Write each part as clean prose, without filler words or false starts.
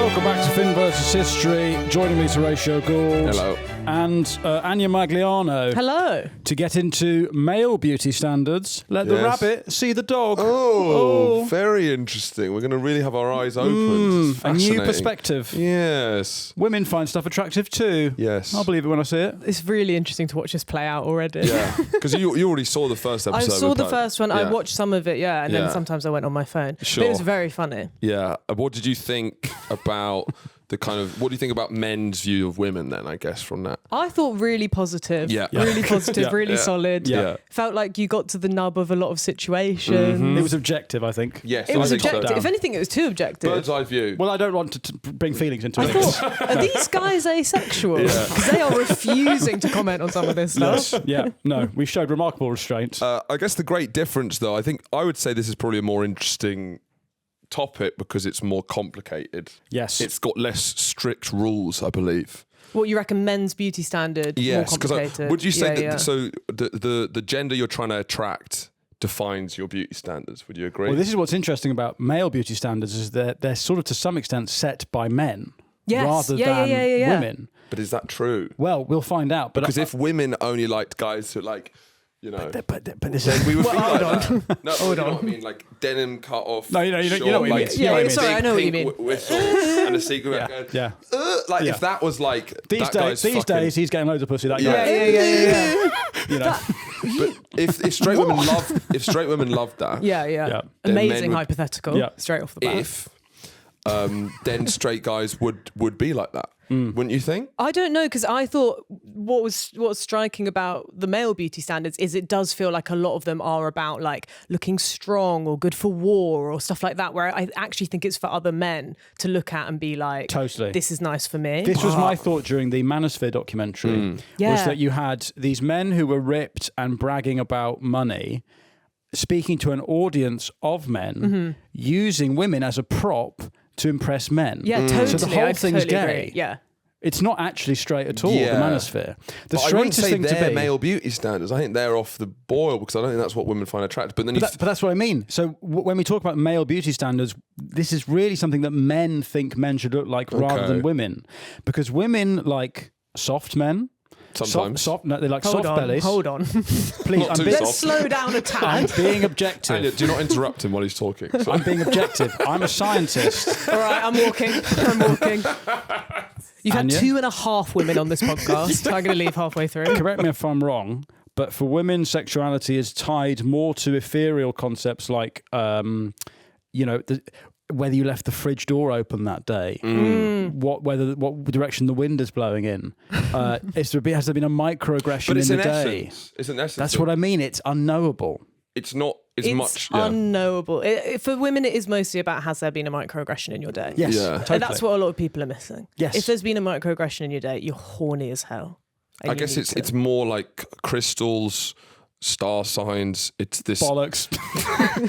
Welcome back to Finn vs. History. Joining me is Horatio Gould. Hello. And Ania Magliano. Hello. To get into male beauty standards, let the rabbit see the dog. Oh, very interesting. We're going to really have our eyes opened. A new perspective. Yes. Women find stuff attractive too. Yes. I'll believe it when I see it. It's really interesting to watch this play out already. Yeah. Because you already saw the first I episode. saw the first one. I watched some of it, and then Yeah. sometimes I went on my phone. Sure. But it was very funny. Yeah. What did you think about what do you think about men's view of women then, I guess, from that? I thought really positive. Yeah. Really positive, really solid. Yeah. Felt like you got to the nub of a lot of situations. It was objective, I think. Yes. It was I think so. objective. If anything, it was too objective. Bird's eye view. Well, I don't want to bring feelings into I it. thought, are these guys asexual? Because they are refusing to comment on some of this stuff. Yeah, no, we showed remarkable restraint. I guess the great difference, though, I would say this is probably a more interesting topic because it's more complicated. Yes. It's got less strict rules, I believe. What you reckon men's beauty standard, more complicated? Would you say that so the gender you're trying to attract defines your beauty standards? Would you agree? Well, this is what's interesting about male beauty standards is that they're sort of to some extent set by men rather than women. But is that true? Well, we'll find out. But Because if women only liked guys who but this then is we would Well, be like hold that. No, you know what I mean? Like denim cut off. No, you know short, what you mean. like, You know what I mean. Sorry, I know what you mean. Whistle and a secret. yeah. If that was like These days he's getting loads of pussy. That Yeah. guy. Yeah. You know. But if straight women loved that, Yeah. Then men Amazing would- hypothetical. Yeah. Straight off the bat. if then straight guys would be like that, wouldn't you think? I don't know, because I thought what was striking about the male beauty standards is it does feel like a lot of them are about like looking strong or good for war or stuff like that, where I actually think it's for other men to look at and be like, Totally. this is nice for me. This was my thought during the Manosphere documentary, was Yeah. that you had these men who were ripped and bragging about money, speaking to an audience of men, using women as a prop to impress men. Yeah, totally. So the whole I thing's totally gay. agree. Yeah. It's not actually straight at all, Yeah. the Manosphere. The But I wouldn't straightest say thing to they're be... male beauty standards. I think they're off the boil because I don't think that's what women find attractive. But then But that's what I mean. So when we talk about male beauty standards, this is really something that men think men should look like rather than women. Because women like soft men. Sometimes. No, they like Hold soft on. bellies. Hold on. Please, Not too being, Let's slow down a I'm tad. being objective. Anya, do not interrupt him while he's talking. So. I'm being objective. I'm a scientist. All right, I'm walking. You've had Anya? 2.5 women on this podcast. I'm going to leave halfway through. Correct me if I'm wrong, but for women, sexuality is tied more to ethereal concepts like, whether you left the fridge door open that day, what direction the wind is blowing in. Has there been a microaggression But it's in the an day? essence. It's an essence. That's what I mean. It's unknowable. It's not as It's much. unknowable. For women, it is mostly about, has there been a microaggression in your day? Yes, Yeah. totally. And that's what a lot of people are missing. Yes. If there's been a microaggression in your day, you're horny as hell. And I you guess need it's more like crystals, star signs. It's this. Bollocks.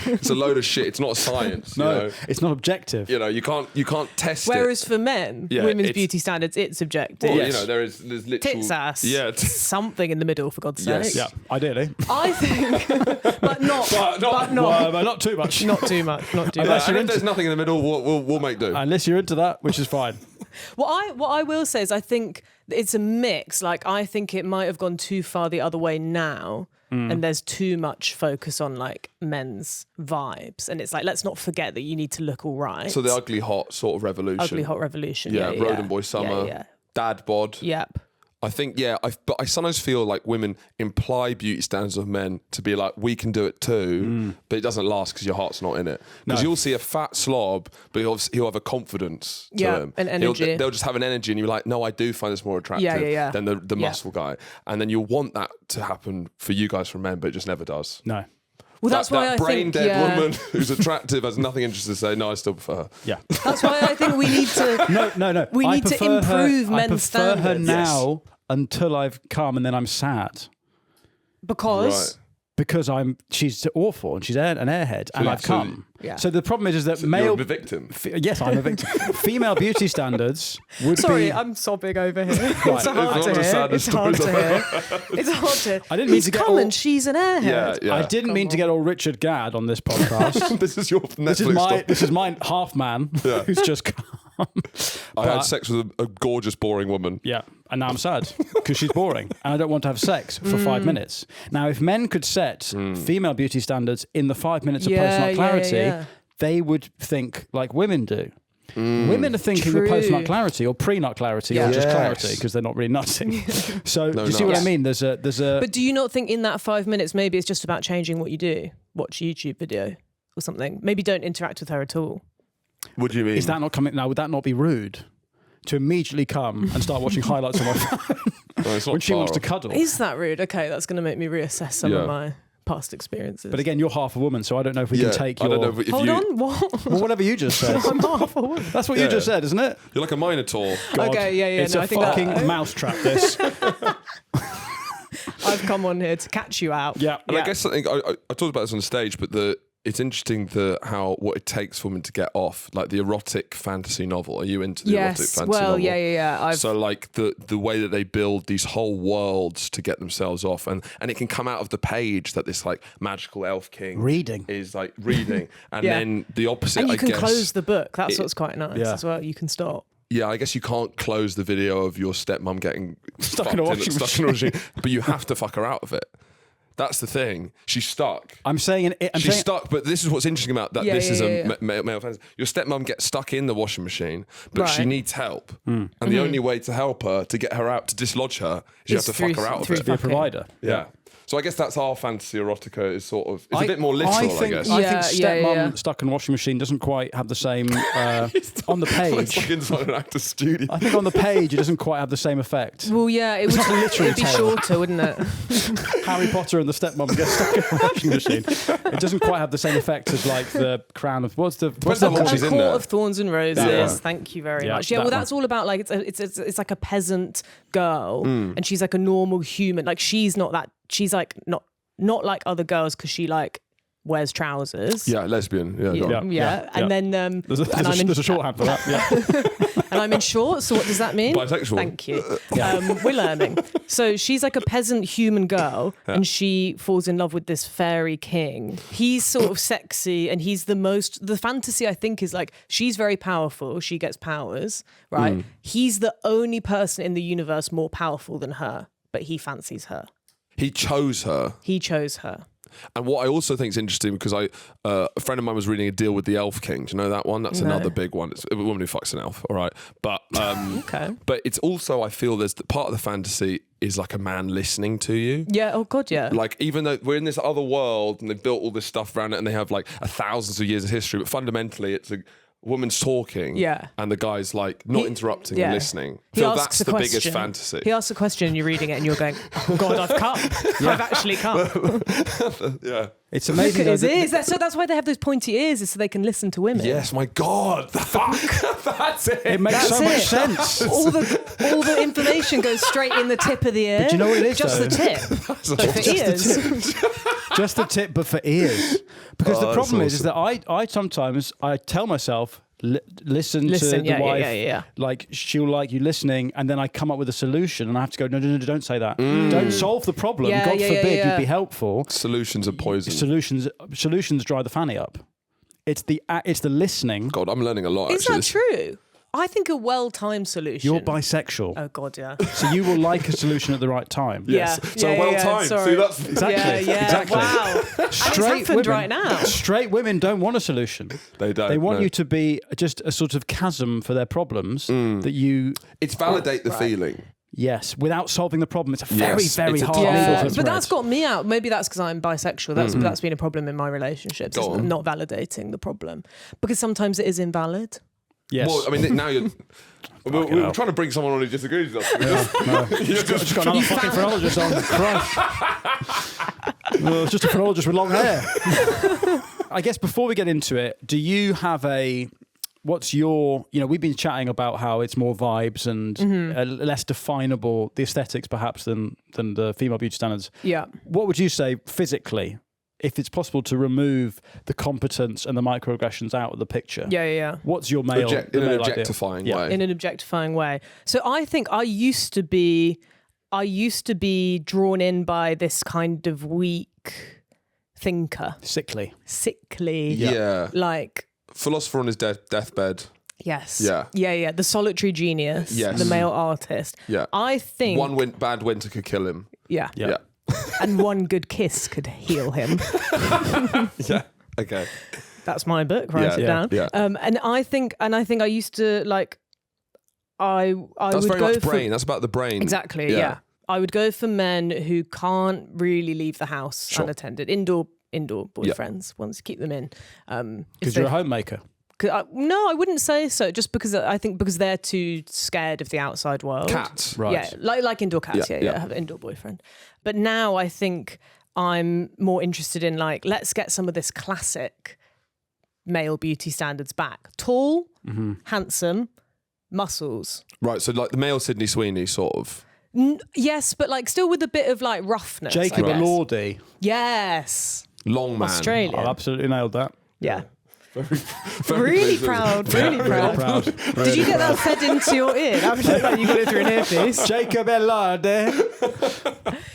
It's a load of shit. It's not science. No, You know? it's not objective. You can't test Whereas it. for men, Yeah, women's it's- beauty standards, it's subjective. Well, Yes. there's literal Tits ass. Yeah. Something in the middle, for God's Yes. sake. Yeah, ideally. I think, but not But not too much. not too much. Not too Unless much. And if there's nothing in the middle, we'll make do. Unless you're into that, which is fine. What I will say is I think it's a mix. Like, I think it might have gone too far the other way now. And there's too much focus on like men's vibes, and it's like, let's not forget that you need to look all right. So the ugly hot sort of revolution. ugly hot revolution. Yeah, Yeah, Rodent Boy Summer. Yeah. Dad bod. Yep. I think, but I sometimes feel like women imply beauty standards of men to be like, we can do it too, but it doesn't last because your heart's not in it. Because you'll see a fat slob, but he'll have a confidence to him. an energy. They'll just have an energy, and you're like, no, I do find this more attractive than the muscle guy. And then you'll want that to happen for you guys from men, but it just never does. No. Well, that's why I that brain think dead woman who's attractive has nothing interesting to say. No, I still prefer her. Yeah. That's why I think we need to. No. We need to improve men's I prefer her standards. now until I've come, and then I'm sad Because because she's awful and she's an airhead, and I've come. Yeah. So the problem is that You're male. the victim. Yes, I'm a victim. Female beauty standards would Sorry, be. I'm sobbing over here. It's Right. hard It's to one of the hear. saddest It's hard to stories hear. It's hard to. I didn't mean He's to get come all- and she's an airhead. Yeah. I didn't mean to get all Richard Gadd on this podcast. This is your Netflix This is my half man who's just come. I had sex with a gorgeous, boring woman. Yeah, and now I'm sad because she's boring and I don't want to have sex for 5 minutes. Now, if men could set female beauty standards in the 5 minutes of post-nut clarity, they would think like women do. Women are thinking of post-nut clarity or pre-nut clarity or just clarity because they're not really nutting. So do you see what I mean? There's a. But do you not think in that 5 minutes maybe it's just about changing what you do? Watch a YouTube video or something. Maybe don't interact with her at all. What do you mean? Is that not coming now? Would that not be rude? To immediately come and start watching highlights on my phone when she wants to cuddle. Is that rude? Okay, that's going to make me reassess some of my past experiences. But again, you're half a woman, so I don't know if we can take your... I don't know if Hold on, what? Well, whatever you just said. I'm half a woman. That's what you just said, isn't it? You're like a minotaur. God, okay, yeah. It's a fucking mousetrap, this. I've come on here to catch you out. Yeah. And I guess something I talked about this on stage, but it's interesting what it takes for women to get off, like the erotic fantasy novel. Are you into the erotic fantasy novel? Yeah. So like the way that they build these whole worlds to get themselves off, and it can come out of the page that this like magical elf king is like reading, and then the opposite. And you I can guess, close the book. That's what's quite nice as well. You can stop. Yeah, I guess you can't close the video of your stepmom getting stuck in a washing machine, but you have to fuck her out of it. That's the thing. She's stuck. She's stuck, but this is what's interesting about that. This is a male fantasy. Your stepmom gets stuck in the washing machine, but she needs help. And the only way to help her, to get her out, to dislodge her, is you have to fuck her out of it. Be a provider. Yeah. So I guess that's our fantasy erotica is sort of, it's a bit more literal, I guess. I think stepmom stuck in a washing machine doesn't quite have the same, on the page. It's like inside an actor's studio. I think on the page it doesn't quite have the same effect. Well, yeah, it would it'd be shorter, wouldn't it? Harry Potter and the stepmom get stuck in a washing machine. It doesn't quite have the same effect as like the crown of, what's the Court of Thorns and Roses. Yeah. Thank you very much. Yeah, well, that's all about like, it's like a peasant girl and she's like a normal human. Like she's not that, she's like not like other girls because she like wears trousers. Yeah, lesbian. Yeah. And then there's a shorthand for that. Yeah. And I'm in shorts. So what does that mean? Bisexual. Thank you. We're learning. So she's like a peasant human girl, and she falls in love with this fairy king. He's sort of sexy, and he's the fantasy I think is like she's very powerful. She gets powers, right? He's the only person in the universe more powerful than her, but he fancies her. He chose her. And what I also think is interesting, because a friend of mine was reading A Deal with the Elf King. Do you know that one? That's another big one. It's a woman who fucks an elf, all right? But okay. But it's also, I feel there's part of the fantasy is like a man listening to you. Yeah, oh God, yeah. Like even though we're in this other world and they've built all this stuff around it and they have like thousands of years of history, but fundamentally it's a woman's talking, and the guy's like not interrupting and listening. I feel that's the biggest fantasy. He asks a question and you're reading it and you're going, oh God, I've come. I've actually come. Yeah. It's amazing. Look at his ears. So that's why they have those pointy ears, is so they can listen to women. Yes, my God. Fuck. That's it. It makes so much sense. All the information goes straight in the tip of the ear. But do you know what it is? Just the tip. But for ears. Just the tip, but for ears. Because the problem is that I sometimes tell myself, listen to the wife. Yeah. Like she'll like you listening, and then I come up with a solution, and I have to go, no, don't say that. Don't solve the problem. God forbid you'd be helpful. Solutions are poison. Solutions dry the fanny up. It's the listening. God, I'm learning a lot. Is that true? I think a well-timed solution. You're bisexual. Oh God, yeah. So you will like a solution at the right time. Yes. So well-timed. Sorry. See, that's exactly. Exactly. Wow. Straight women, right now. Straight women don't want a solution. They don't. They want you to be just a sort of chasm for their problems that you. It's validate the feeling. Yes, without solving the problem. It's a very hard needle. But that's got me out. Maybe that's because I'm bisexual. That's been a problem in my relationships. Not validating the problem, because sometimes it is invalid. Yes. Well, I mean, now you're. We're trying to bring someone on who disagrees with us. You've just got another fucking phrenologist on. Christ. It's just a phrenologist with long hair. I guess before we get into it, do you have what's your, we've been chatting about how it's more vibes and less definable, the aesthetics perhaps than the female beauty standards. Yeah. What would you say physically, if it's possible to remove the competence and the microaggressions out of the picture? Yeah. What's your male in an objectifying way? In an objectifying way. So I think I used to be drawn in by this kind of weak thinker. Sickly. Yeah. Like philosopher on his deathbed. Yes. Yeah. Yeah. The solitary genius. Yes. The male artist. Yeah. I think One bad winter could kill him. Yeah. Yeah. And one good kiss could heal him. Yeah. Okay. That's my book. Write it down. Yeah. And I think I used to like. I That's would very go much for, brain. That's about the brain. Exactly. Yeah. I would go for men who can't really leave the house unattended. Indoor boyfriends. Want to keep them in. Because you're a homemaker. No, I wouldn't say so. Just because I think because they're too scared of the outside world. Cats. Right. Yeah, like indoor cats. Yeah. I have an indoor boyfriend. But now I think I'm more interested in like, let's get some of this classic male beauty standards back. Tall, handsome, muscles. Right. So like the male Sydney Sweeney sort of. Yes, but like still with a bit of like roughness. Jacob Elordi. Yes. Long man. Australian. I absolutely nailed that. Yeah. Very Really pleased. proud, really proud. Did you get that fed into your ear? That was like you got it through an earpiece. Jacob Elordi.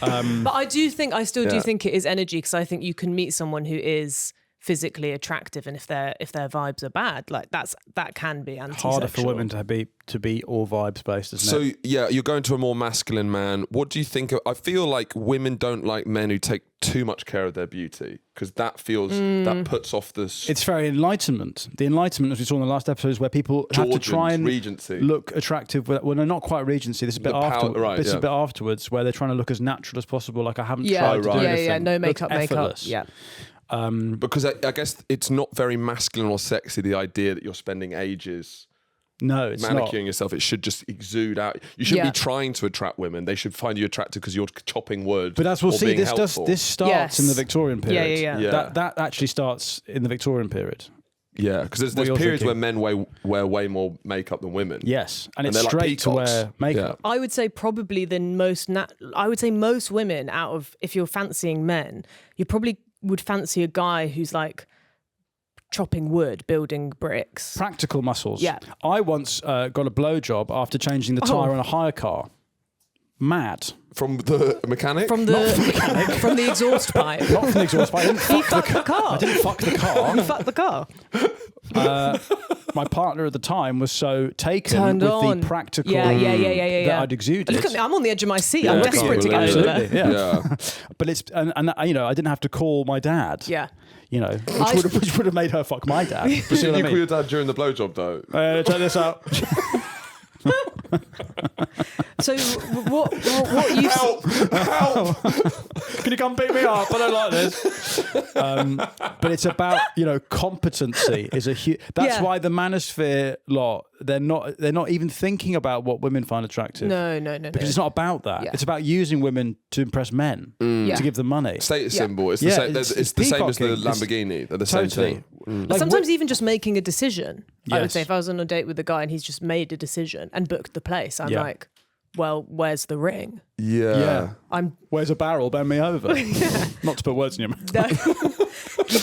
But I still do think it is energy, because I think you can meet someone who is physically attractive, and if their vibes are bad, like that can be antisexual. Harder for women to be all vibes based, isn't it? So yeah, you're going to a more masculine man. What do you think? I feel like women don't like men who take too much care of their beauty, because that feels that puts off the. It's very enlightenment. The enlightenment, as we saw in the last episode, is where people have to try and Regency. look attractive. Well, no, not quite Regency. This is a bit afterwards. Right, this is a bit afterwards, where they're trying to look as natural as possible. Like I haven't Yeah, tried to do right. anything. No makeup. Effortless. Yeah. Because I guess it's not very masculine or sexy, the idea that you're spending ages No, it's not. manicuring yourself. It should just exude out. You shouldn't be trying to attract women. They should find you attractive because you're chopping wood. But as we'll or see, being this helpful. this starts in the Victorian period. Yeah. That actually starts in the Victorian period. Yeah, because there's What you're periods thinking. where men wear way more makeup than women. Yes, and it's they're like straight to peacocks. wear makeup. I would say probably I would say most women, out of, if you're fancying men, you probably would fancy a guy who's like chopping wood, building bricks. Practical muscles. Yeah. I once got a blowjob after changing the tyre on a hire car. Mad. From the mechanic? From the exhaust pipe. Not from the exhaust pipe. I didn't He fuck fucked the car. I didn't fuck the car. Fuck the car. My partner at the time was so taken Turned with on. the practical Yeah. that I'd exuded. Look at me, I'm on the edge of my seat. Yeah, I'm I can't desperate to get believe over it. there. Absolutely, yeah. Yeah. But it's and I didn't have to call my dad. Yeah. You know, which would have made her fuck my dad. You see what I You call mean? your dad during the blowjob though. Check this out. So what you Help! Can you come pick me up? I don't like this. But it's about, competency is a huge. That's why the manosphere lot, they're not even thinking about what women find attractive. No. Because it's not about that. Yeah. It's about using women to impress men, Yeah. to give them money. Status Yeah. symbol. It's Yeah, the same. it's It's the same as the peacocking. It's- Lamborghini. They're the Totally. same thing. Like, sometimes even just making a decision. I would Yes. say if I was on a date with a guy and he's just made a decision and booked the place, I'm Yeah. like, well, where's the ring? Yeah. Where's a barrel? Bend me over. Not to put words in your mouth.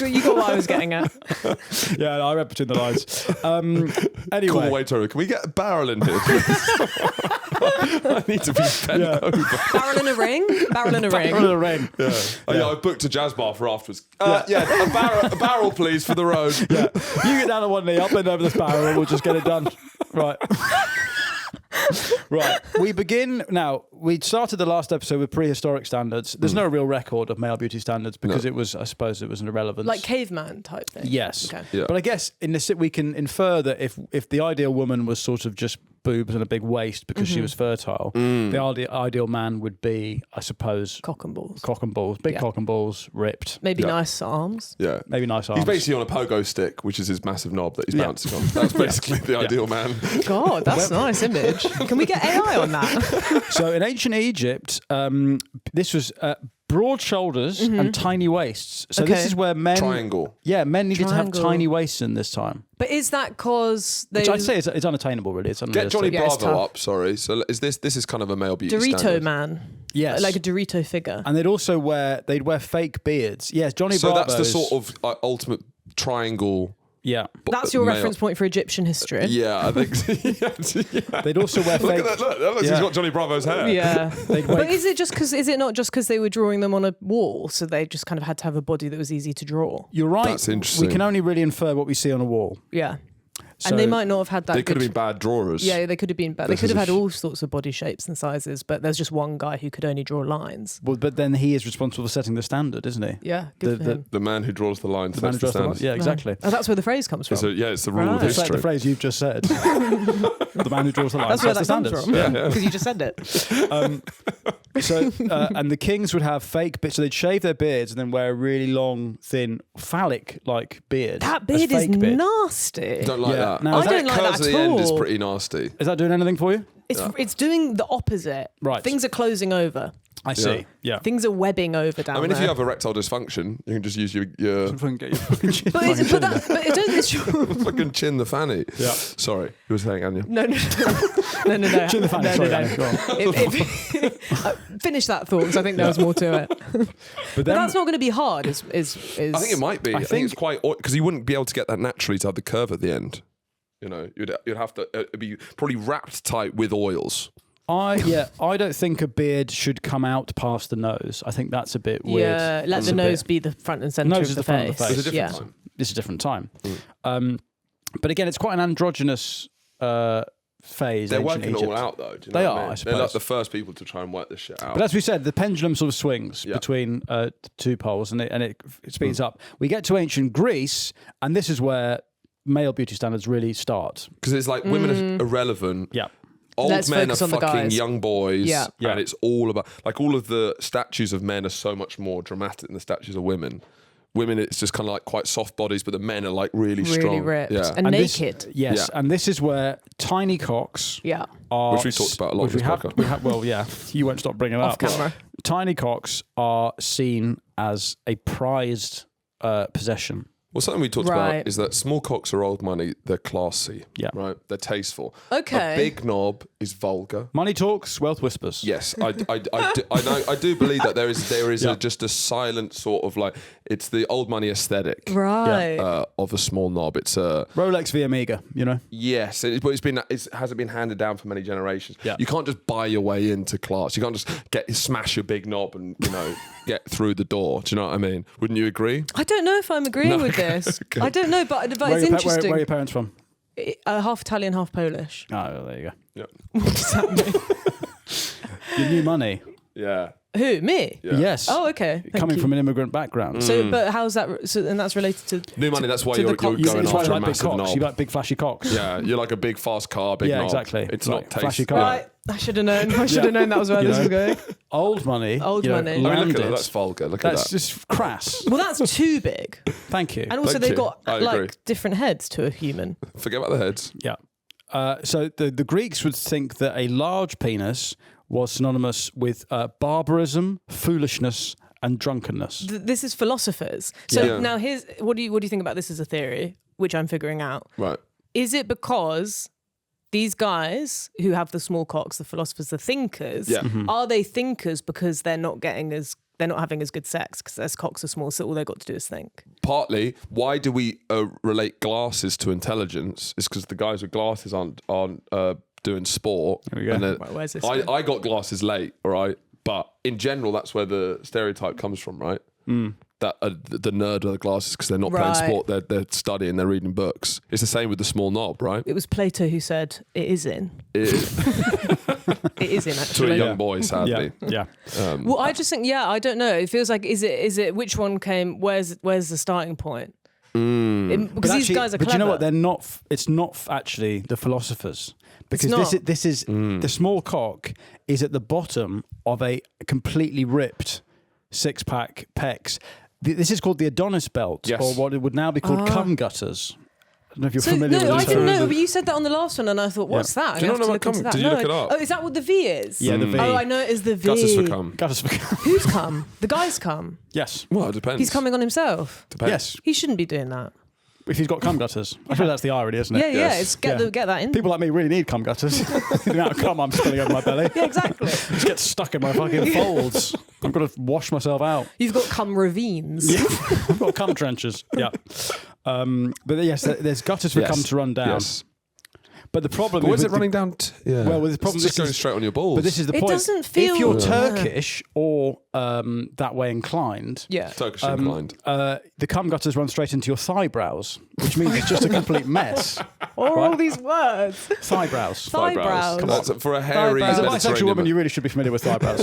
You got what I was getting at. Yeah, I read between the lines. Anyway. Call waiter. Can we get a barrel in here, please? I need to be bent over. Barrel in a ring? Barrel in a ring. Barrel in a ring. Yeah. I booked a jazz bar for afterwards. A barrel, please, for the road. Yeah. You get down on one knee, I'll bend over this barrel and we'll just get it done. Right. Right. We begin now. We started the last episode with prehistoric standards. There's no real record of male beauty standards because it was an irrelevance. Like caveman type thing. Yes. Okay. Yeah. But I guess in this we can infer that if the ideal woman was sort of just boobs and a big waist because she was fertile, the ideal man would be, I suppose, Cock and balls. cock and balls, big Yeah. cock and balls, ripped. Maybe Yeah. nice arms. Yeah. Maybe nice arms. He's basically on a pogo stick, which is his massive knob that he's bouncing on. That's basically the ideal man. God, that's a nice image. Can we get AI on that? So in ancient Egypt, this was broad shoulders and tiny waists. So this Okay. is where men... Triangle. Yeah, men needed to have Triangle. tiny waists in this time. But is that because they Which I'd say is unattainable, really. It's Get unrealistic. Johnny Yeah, it's Bravo tough. up, sorry. So is this is kind of a male beauty Dorito standard. man? Yes. Like a Dorito figure. And they'd also wear fake beards. Yes, Johnny So Bravo's... that's the sort of ultimate triangle. Yeah. That's your male. reference point for Egyptian history. Yeah, I think so. Yeah. They'd also wear Look fake... at that, look, he's Yeah. got Johnny Bravo's hair. Yeah. They'd But wait- is it not just because they were drawing them on a wall, so they just kind of had to have a body that was easy to draw? You're right. That's interesting. We can only really infer what we see on a wall. Yeah. And they might not have had that. They could have been bad drawers. Yeah, they could have been bad. They could have had all sorts of body shapes and sizes, but there's just one guy who could only draw lines. Well, but then he is responsible for setting the standard, isn't he? Yeah, good for him. The man who draws the line sets the standard. Yeah, exactly. Oh, that's where the phrase comes from. It's the rule of Right. It's like history. the phrase you've just said. The man who draws the line That's where sets that the comes standards. from. Because you just said it. And the kings would have fake beards, so they'd shave their beards and then wear a really long, thin, phallic-like beard. That as beard is fake beard. nasty. Don't like Yeah. that. No, I don't like curls that at the at end is all. pretty nasty. Is that doing anything for you? It's doing the opposite. Right. Things are closing over. I see. Yeah. Things are webbing over down I mean, there. if you have erectile dysfunction, you can just use your Fucking get your fucking chin- but fucking chin in there. it's fucking chin the fanny. Yeah. Sorry, you were saying, Anya. no. Chin the fanny. No, Sorry, no. Annie, go on. Finish that thought because I think there was more to it. But But then, that's not going to be hard. Is I think it might be. I think think- it's quite because you wouldn't be able to get that naturally to have the curve at the end. You know, you'd have to it'd be probably wrapped tight with oils. I don't think a beard should come out past the nose. I think that's a bit weird. Yeah, let It's the a nose bit- be the front and centre Nose of is the the front of face. the face. It's a different Yeah. time. This is a different time. But again, it's quite an androgynous phase. They're ancient working Egypt. it all out though. Do you know They what are, I I mean? They're like suppose. the first people to try and work this shit out. But as we said, the pendulum sort of swings Yeah. between the two poles, and it speeds up. We get to ancient Greece, and this is where male beauty standards really start. Because it's like women are irrelevant. Yeah. Old Let's men are focus on the fucking guys. young boys. Yeah. Yeah. And it's all about, like, all of the statues of men are so much more dramatic than the statues of women. Women, it's just kind of like quite soft bodies, but the men are like really strong. ripped. Yeah. And this- naked. Yes, Yeah. and this is where tiny cocks Yeah. are... Which we talked about a lot which in this we have- podcast. we have- well, yeah, you won't stop bringing it Off up. camera. Tiny cocks are seen as a prized possession. Well, something we talked Right. about is that small cocks are old money. They're classy. Yeah. Right? They're tasteful. Okay. A big knob is vulgar. Money talks, wealth whispers. Yes, I do believe that there is Yeah. just a silent sort of like, it's the old money aesthetic Right. of a small knob. It's a Rolex v Amiga, you know? yes, but it hasn't been handed down for many generations. Yeah. You can't just buy your way into class. You can't just smash your big knob and get through the door. Do you know what I mean? Wouldn't you agree? I don't know if I'm agreeing with this. Okay. I don't know, but Where it's are your interesting. where are your parents from? Half Italian, half Polish. Oh, there you go. Yeah. What does that mean? Your new money. Yeah. Who? Me? Yeah. Yes. Oh, okay. Thank Coming you. from an immigrant background. So, but how's that? So, and that's related to New money. That's why to the you're cock- going It's why after you a like big massive cocks. knob. You like big flashy cocks. Yeah, you're like a big fast car, big Yeah, knob. exactly. It's Like not flashy tasty. car. Right. I should have known. I should have known that was where You this was know? going. Old money. Old money. I mean, look Landed. at that. That's vulgar. Look at That's that. just crass. Well, that's too big. Thank you. And also, Thank they've you. got I agree. like different heads to a human. Forget about the heads. Yeah. So the Greeks would think that a large penis was synonymous with barbarism, foolishness, and drunkenness. This is philosophers. So Yeah. now here's what do you think about this as a theory, which I'm figuring out. Right. Is it because these guys who have the small cocks, the philosophers, the thinkers, Yeah. are they thinkers because they're not having as good sex because their cocks are small, so all they've got to do is think? Partly, why do we relate glasses to intelligence? It's because the guys with glasses aren't doing sport. There we go. And then- Right, where's this I, going? I got glasses late, all right? But in general, that's where the stereotype comes from, right? That the nerd with the glasses because they're not playing Right. sport, they're studying, they're reading books. It's the same with the small knob, right? It was Plato who said it is in. It, It is in to a actually. young boy, sadly. Yeah. Well, I just think, I don't know. It feels like is it which one came? Where's the starting point? Because these guys are clever. But you know what? They're not. It's not actually the philosophers because not. this is the small cock is at the bottom of a completely ripped 6-pack pecs. This is called the Adonis belt, Yes. or what it would now be called cum gutters. I don't know if you're So, familiar no, I with the didn't term. know, but you said that on the last one, and I thought, what's that? Do you I not know have to what look into cum- that. did you No. look it up? Oh, is that what the V is? Yeah, the V. Oh, I know it is the V. Gutters for cum. Gutters for cum. Who's come? The guy's come. Yes. Well, it depends. He's coming on himself. Depends. Yes. He shouldn't be doing that. If he's got cum gutters, I suppose that's the irony, isn't it? Yeah, Yes. It's Yeah. get that in. People like me really need cum gutters. The amount of cum I'm spilling over my belly. Yeah, exactly. Just get stuck in my fucking folds. I've got to wash myself out. You've got cum ravines. I've got cum trenches. Yeah. But yes, there's gutters for Yes. cum to run down. Yes. But the problem But is is it running down? Well, the problem it's just going straight on your balls. But this is the It point. doesn't feel- if you're Yeah. Turkish or that way inclined, Turkish inclined. the cum gutters run straight into your thigh brows, which means it's just a complete mess. Or all these words. Thigh brows. Thigh brows. That's for a hairy Thigh brows. As a bisexual woman, you really should be familiar with thigh brows.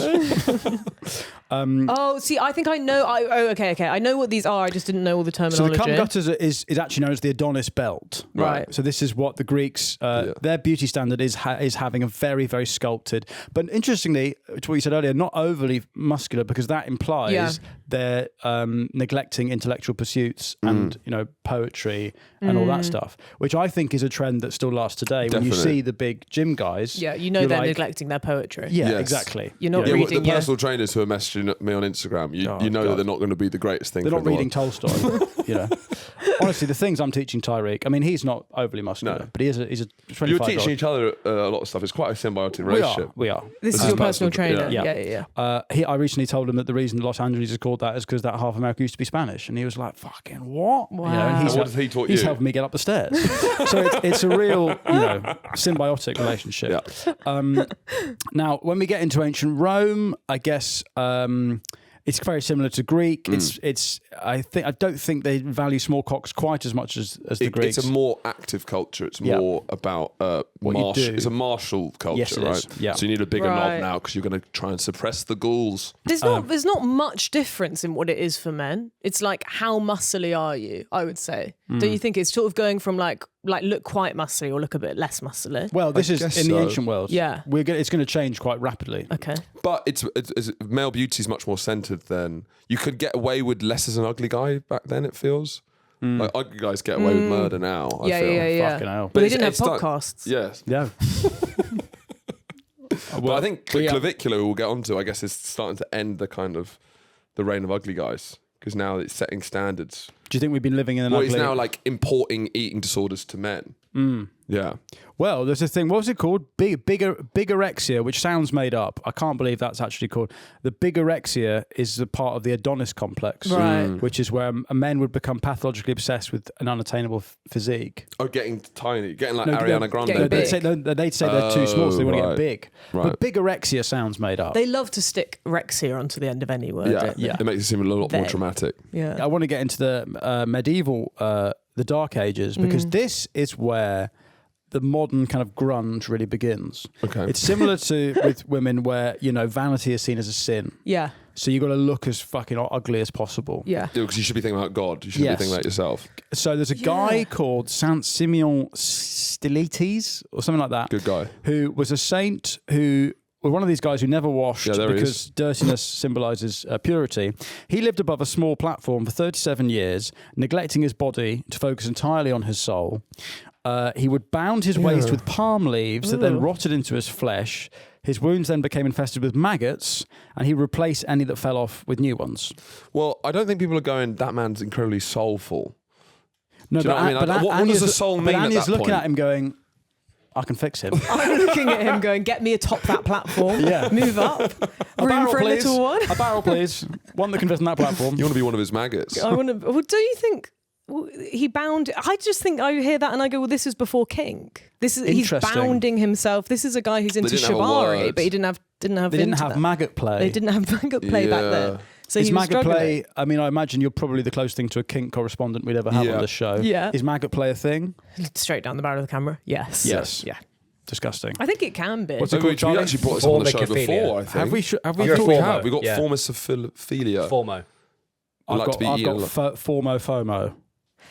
Oh, see, I think I know. Okay. I know what these are. I just didn't know all the So terminology. the cum gutters is actually known as the Adonis belt. Right. So this is what the Greeks, their beauty standard is having a very, very sculpted. But interestingly, to what you said earlier, not overly muscular, because that implies they're neglecting intellectual pursuits and poetry and all that stuff, which I think is a trend that still lasts today. Definitely. When you see the big gym guys, they're you're like, neglecting their poetry. Yeah, Yes. exactly. You're not the reading. personal trainers who are messaging me on Instagram, you know that they're not going to be the greatest thing. They're for not the reading world. Tolstoy. Honestly, the things I'm teaching Tyreek, I mean, he's not overly muscular, No. but he's a 25 You're teaching each other a lot of stuff. It's quite a symbiotic relationship. We are. This is is your personal personal trainer. Yeah. Yeah. I recently told him that the reason Los Angeles is called that is because that half America used to be Spanish, and he was like, "Fucking what?" Wow. And And what has he taught he's you? helping me get up the stairs. So it's a real, symbiotic relationship. Yeah. Now, when we get into ancient Rome, I guess it's very similar to Greek. I don't think they value small cocks quite as much as the Greeks. It's a more active culture. It's Yeah. more about What you do. It's a martial culture, Yes, it right? is. Yeah. So you need a bigger Right. knob now because you're going to try and suppress the ghouls. There's not much difference in what it is for men. It's like, how muscly are you? I would say. Don't you think it's sort of going from like look quite muscly or look a bit less muscly? Well, this is guess in the so. ancient world. Yeah. It's going to change quite rapidly. Okay. But it's male beauty is much more centered than you could get away with less as an ugly guy back then. It feels like ugly guys get away with murder now. I feel. Yeah. Fucking hell. But they it's- didn't have it's done- podcasts. Yes. Yeah. But I think we are- clavicular we'll get onto, I guess, is starting to end the reign of ugly guys because now it's setting standards. Do you think we've been living in an Well, ugly... it's now like importing eating disorders to men. Yeah. Well, there's a thing. What was it called? Bigorexia, which sounds made up. I can't believe that's actually called. The bigorexia is a part of the Adonis complex, Right. which is where a men would become pathologically obsessed with an unattainable physique. Oh, getting tiny, getting like No, Ariana Grande. getting They'd big. say they're too small, so they want to right. get big. Right. But bigorexia sounds made up. They love to stick rexia onto the end of any word. Yeah, don't they? Yeah. It makes it seem a lot more They. dramatic. Yeah. I want to get into the medieval, the Dark Ages, because this is where the modern kind of grunge really begins. Okay. It's similar to with women where, vanity is seen as a sin. Yeah. So you got to look as fucking ugly as possible. Yeah. Because you should be thinking about God. You shouldn't Yes. be thinking about yourself. So there's a guy called Saint Simeon Stylites or something like that. Good guy. Who was a saint who was one of these guys who never washed Yeah, there he because is. dirtiness symbolises purity. He lived above a small platform for 37 years, neglecting his body to focus entirely on his soul. He would bound his waist with palm leaves that then rotted into his flesh. His wounds then became infested with maggots, and he replaced any that fell off with new ones. Well, I don't think people are going, that man's incredibly soulful. No, Do you know what I mean? What does a soul mean at Anya's that looking point? at him going, I can fix him. I'm looking at him going, get me atop that platform. Yeah. Move up. A Room barrel, for a please. little one. A barrel, please. One that can fit on that platform. You want to be one of his maggots. I want to. Well, do you think he bound? I just think I hear that and I go, well, this is before King. He's Interesting. bounding himself. This is a guy who's into didn't have a shibari, word. but he didn't have. They didn't have maggot play. They didn't have maggot play back then. So Is he was maggot struggling. play? I mean, I imagine you're probably the closest thing to a kink correspondent we'd ever have Yeah. on this show. Yeah. Is maggot play a thing? Straight down the barrel of the camera. Yes. Yes. Yeah. Disgusting. I think it can be. What's it We called, Charlie? actually brought this up on the show Formicophilia. before, I think. Have we? Have we? You're I a thought we formo. have. We got Yeah. formicophilia. Formo. I like to be I've eaten. got FOMO.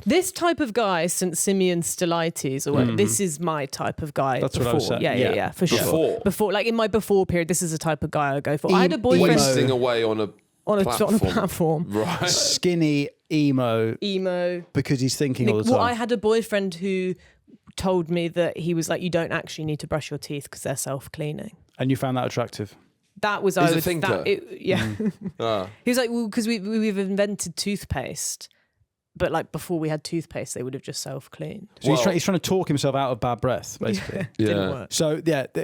This type of guy, St. Simeon Stylites, or whatever, this is my type of guy. That's what before. I was saying. Yeah, for sure. Before? Before, like in my before period, this is the type of guy I go for. I had a boyfriend Wasting away on a on a platform. platform. Right. Skinny emo Emo. because he's thinking all the Well, time. I had a boyfriend who told me that he was like, you don't actually need to brush your teeth because they're self-cleaning. And you found that attractive. That was He's a thinker. Yeah. Ah. He was like, well, because we've invented toothpaste, but like before we had toothpaste, they would have just self-cleaned. So he's trying to talk himself out of bad breath, basically. Didn't Yeah. work. So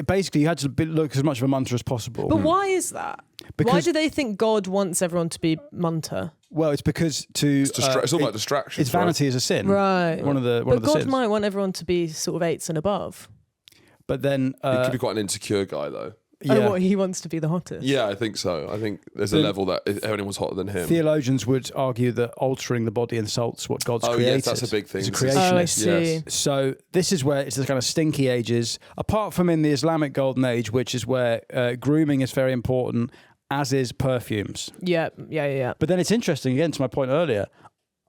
basically you had to look as much of a munter as possible. But why is that? Why Because- do they think God wants everyone to be munter? Well, it's because It's all about distractions. It's vanity is a sin. Right. One of the But the God sins. might want everyone to be sort of 8s and above. But then he could be quite an insecure guy though. Oh, what, he wants to be the hottest? Yeah, I think so. I think there's a level that anyone's hotter than him. Theologians would argue that altering the body insults what God's created. Oh, yes, that's a big thing. He's a creationist. Oh, I see. Yes. So this is where it's the kind of stinky ages, apart from in the Islamic Golden Age, which is where grooming is very important, as is perfumes. Yeah. But then it's interesting, again, to my point earlier,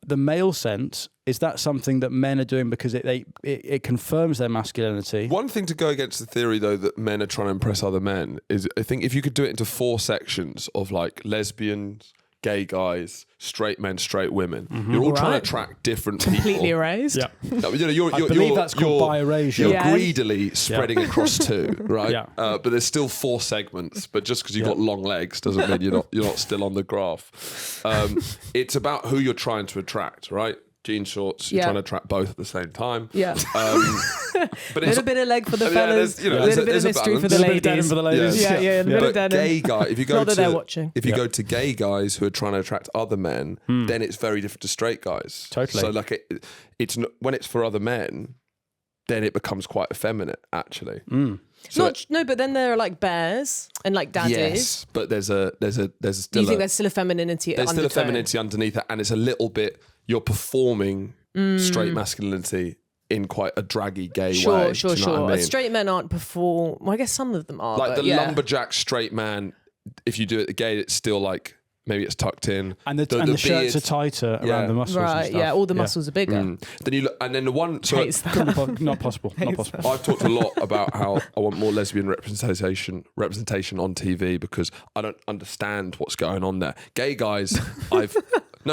the male sense, is that something that men are doing because it confirms their masculinity? One thing to go against the theory, though, that men are trying to impress other men is, I think if you could do it into 4 sections of like lesbians, gay guys, straight men, straight women, you're all trying to attract different people. Completely erased. Yeah. No, you're, I believe that's called bi-erasure. You're Yeah. greedily spreading across 2, right? Yeah. But there's still 4 segments. But just because you've got long legs doesn't mean you're not still on the graph. It's about who you're trying to attract, right? Jean shorts, you're trying to attract both at the same time. Yeah. But A little bit of leg for the Yeah, fellas, there's, you know, a little bit of there's a mystery for balance. the A bit of denim ladies. for the ladies. Yeah, a bit of But denim. gay guy, if you go Not that to they're watching. if you go to gay guys who are trying to attract other men, then it's very different to straight guys. Totally. So like it's not, when it's for other men, then it becomes quite effeminate actually. So But then there are like bears and like daddies. yes, but there's still You think there's still a femininity there's still a undertone? femininity underneath it, and it's a little bit you're performing straight masculinity in quite a draggy gay way. Sure. Do you know what I mean? Straight men aren't perform. Well, I guess some of them are. Like but the yeah. lumberjack straight man, if you do it gay, it's still like maybe it's tucked in, And the shirts are tighter around the muscles. Right, and stuff. yeah, all the muscles are bigger. Then you look, and then the one. So Hates that. Not possible. Not possible. I've talked a lot about how I want more lesbian representation on TV because I don't understand what's going on there. Gay guys,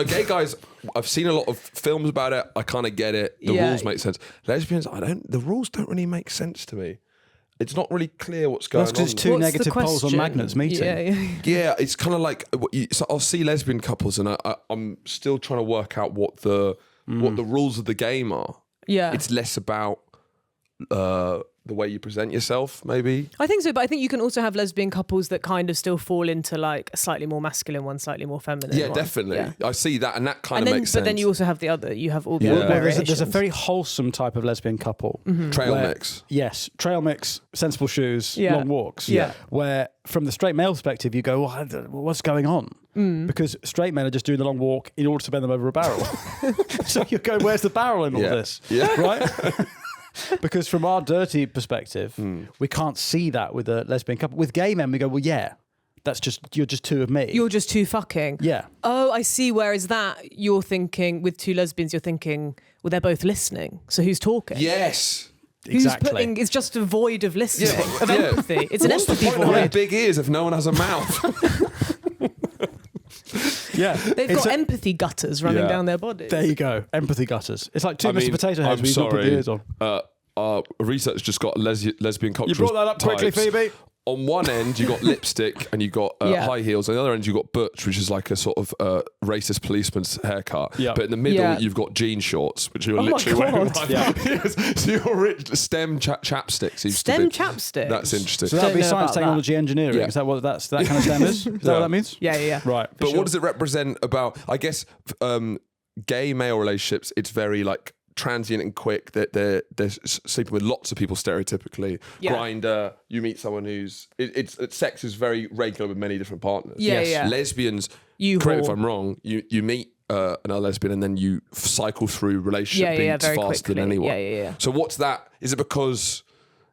gay guys, I've seen a lot of films about it. I kind of get it. The rules make sense. Lesbians, the rules don't really make sense to me. It's not really clear what's going That's on. because it's two What's the negative poles on question? magnets meeting. Yeah. Yeah, it's kind of like so I'll see lesbian couples, and I'm still trying to work out what the rules of the game are. Yeah. It's less about the way you present yourself, maybe. I think so, but I think you can also have lesbian couples that kind of still fall into like a slightly more masculine one, slightly more feminine Yeah, one. definitely. Yeah. I see that, and that kind And of then, makes sense. but then you also have the other. You have all the Yeah. other Well, variations. there's a very wholesome type of lesbian couple. trail where- mix. Yes, trail mix, sensible shoes, Yeah. long walks. Yeah. Where from the straight male perspective, you go, well, what's going on? Because straight men are just doing the long walk in order to bend them over a barrel. So you go, where's the barrel in all this? Yeah. Right? Because from our dirty perspective, we can't see that with a lesbian couple. With gay men, we go, well, yeah, you're just two of me. You're just two fucking. Yeah. Oh, I see. Whereas that, you're thinking with two lesbians, you're thinking, well, they're both listening. So who's talking? Yes. Exactly. Who's putting? It's just a void of listening, Yeah, of yeah. empathy. It's an What's the empathy point of having void. big ears if no one has a mouth? Yeah. They've got empathy gutters running down their body. There you go. Empathy gutters. It's like two Mr. Potato Heads I'm where you've got to put the sorry. ears on. Research just got lesbian cultural You brought that up quickly, types. Phoebe. On one end, you got lipstick and you got high heels. On the other end, you got butch, which is like a sort of racist policeman's haircut. Yeah. But in the middle, Yeah. you've got jean shorts, which you're Oh my literally wearing. God. Yes. So you're rich. STEM chapstick seems to STEM be. chapsticks. That's interesting. So that would Don't be know science, about technology, engineering. Yeah. Is that what that kind of STEM is? Is that what that means? Yeah. Right. But what does it represent about, I guess, gay male relationships? It's very like transient and quick. That they're sleeping with lots of people stereotypically. Yeah. Grinder, you meet someone who's it's sex is very regular with many different partners. Yeah, yeah. Lesbians, You correct me if whore. I'm wrong, you meet another lesbian and then you cycle through relationship Yeah, beats very faster quickly. than anyone. Yeah. So what's that? Is it because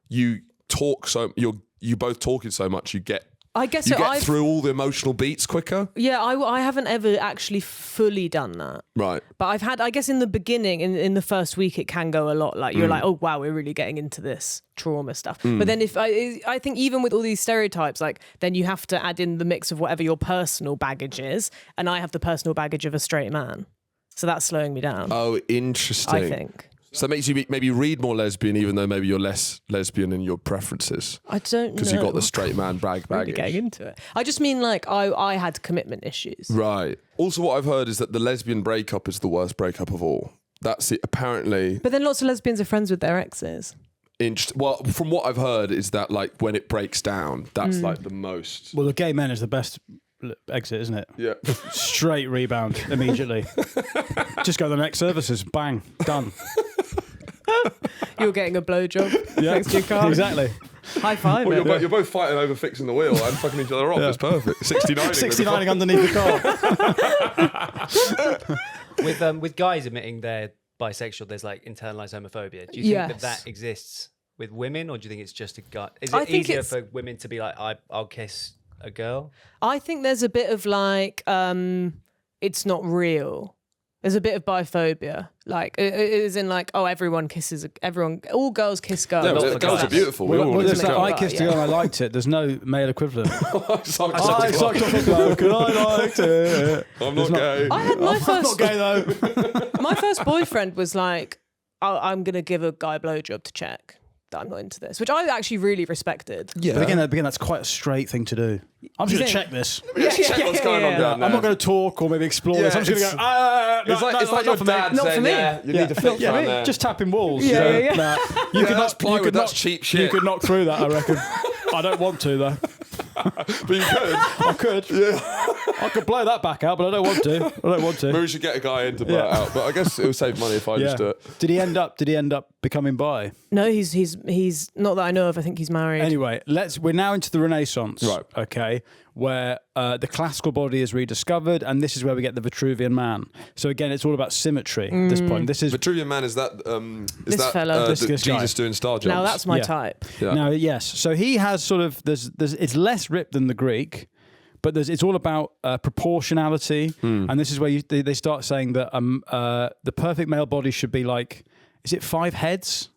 you talk so you both talking so much you get I guess you so. get through all the emotional beats quicker? Yeah, I haven't ever actually fully done that. Right. But I've had, I guess in the beginning, in the first week, it can go a lot. Like you're like, oh wow, we're really getting into this trauma stuff. But then if I think even with all these stereotypes, like then you have to add in the mix of whatever your personal baggage is, and I have the personal baggage of a straight man, so that's slowing me down. Oh, interesting. I think. So that makes you maybe read more lesbian, even though maybe you're less lesbian in your preferences. I don't know. Because you've got the straight man really baggage. getting into it. I just mean like I had commitment issues. Right. Also, what I've heard is that the lesbian breakup is the worst breakup of all. That's it. Apparently. But then lots of lesbians are friends with their exes. Well, from what I've heard is that like when it breaks down, that's like the most. Well, the gay men is the best exit, isn't it? Yeah. Straight rebound immediately. Just go to the next services. Bang. Done. You're getting a blowjob next to your car. Exactly. High five. Well, you're both fighting over fixing the wheel and fucking each other off. It's perfect. 69ing underneath the car. With guys admitting they're bisexual, there's like internalized homophobia. Do you think that exists with women, or do you think it's just a guy? Is it easier for women to be like, I'll kiss a girl? I think there's a bit of like, it's not real. There's a bit of biphobia. Like, it is in like, oh, everyone, all girls kiss girls. Yeah, the girls are beautiful. We all want to kiss a girl. I kissed a girl and I liked it. There's no male equivalent. I sucked I sucked off a bloke and I liked it. I'm not gay. I had my I'm not gay though. My first boyfriend was like, I'm going to give a guy a blowjob to check that I'm not into this, which I actually really respected. Yeah. But again, that's quite a straight thing to do. I'm just going to check this. Check what's going on down there. I'm not going to talk or maybe explore this. I'm just going to go, it's like your dad Not for saying, me. you need to fix around there. just tapping walls. Yeah. You could that's plywood, that's cheap shit. You could knock through that, I reckon. I don't want to though. But you could. I could. Yeah. I could blow that back out, but I don't want to. Maybe we should get a guy in to blow it out. But I guess it would save money if I just do it. Did he end up becoming bi? No, he's not that I know of. I think he's married. Anyway, we're now into the Renaissance. Right. Okay. Where the classical body is rediscovered, and this is where we get the Vitruvian Man. So again, it's all about symmetry at this point. This is Vitruvian Man is that fella. the This guy. Jesus doing star jumps? Now that's my type. Yeah. Now, yes. So he has sort of it's less ripped than the Greek, but it's all about proportionality, and this is where they start saying that the perfect male body should be like, is it 5 heads?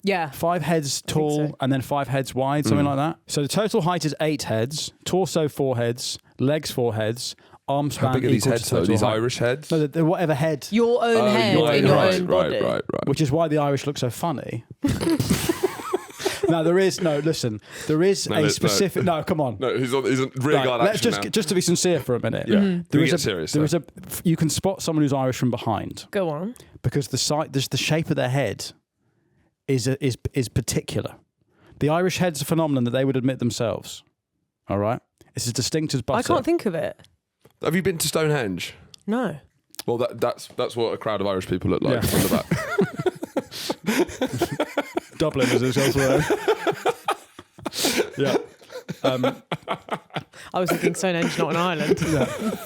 Yeah. 5 heads tall and then 5 heads wide, something like that. So the total height is 8 heads, torso 4 heads, legs 4 heads, arm span How big are these equal heads to though? total These height. Irish heads? No, whatever head. Your own head in your own body. Right. Which is why the Irish look so funny. There is a specific. No, come on. No, he's a rear guard Let's action man. just to be sincere for a minute. Yeah. Get serious. You can spot someone who's Irish from behind Go on. because the shape of their head is particular. The Irish head's a phenomenon that they would admit themselves. All right, it's as distinct as butter. I can't think of it. Have you been to Stonehenge? No. Well, that's what a crowd of Irish people look like from the back. Dublin is elsewhere. Yeah. I was thinking Stonehenge, not an island.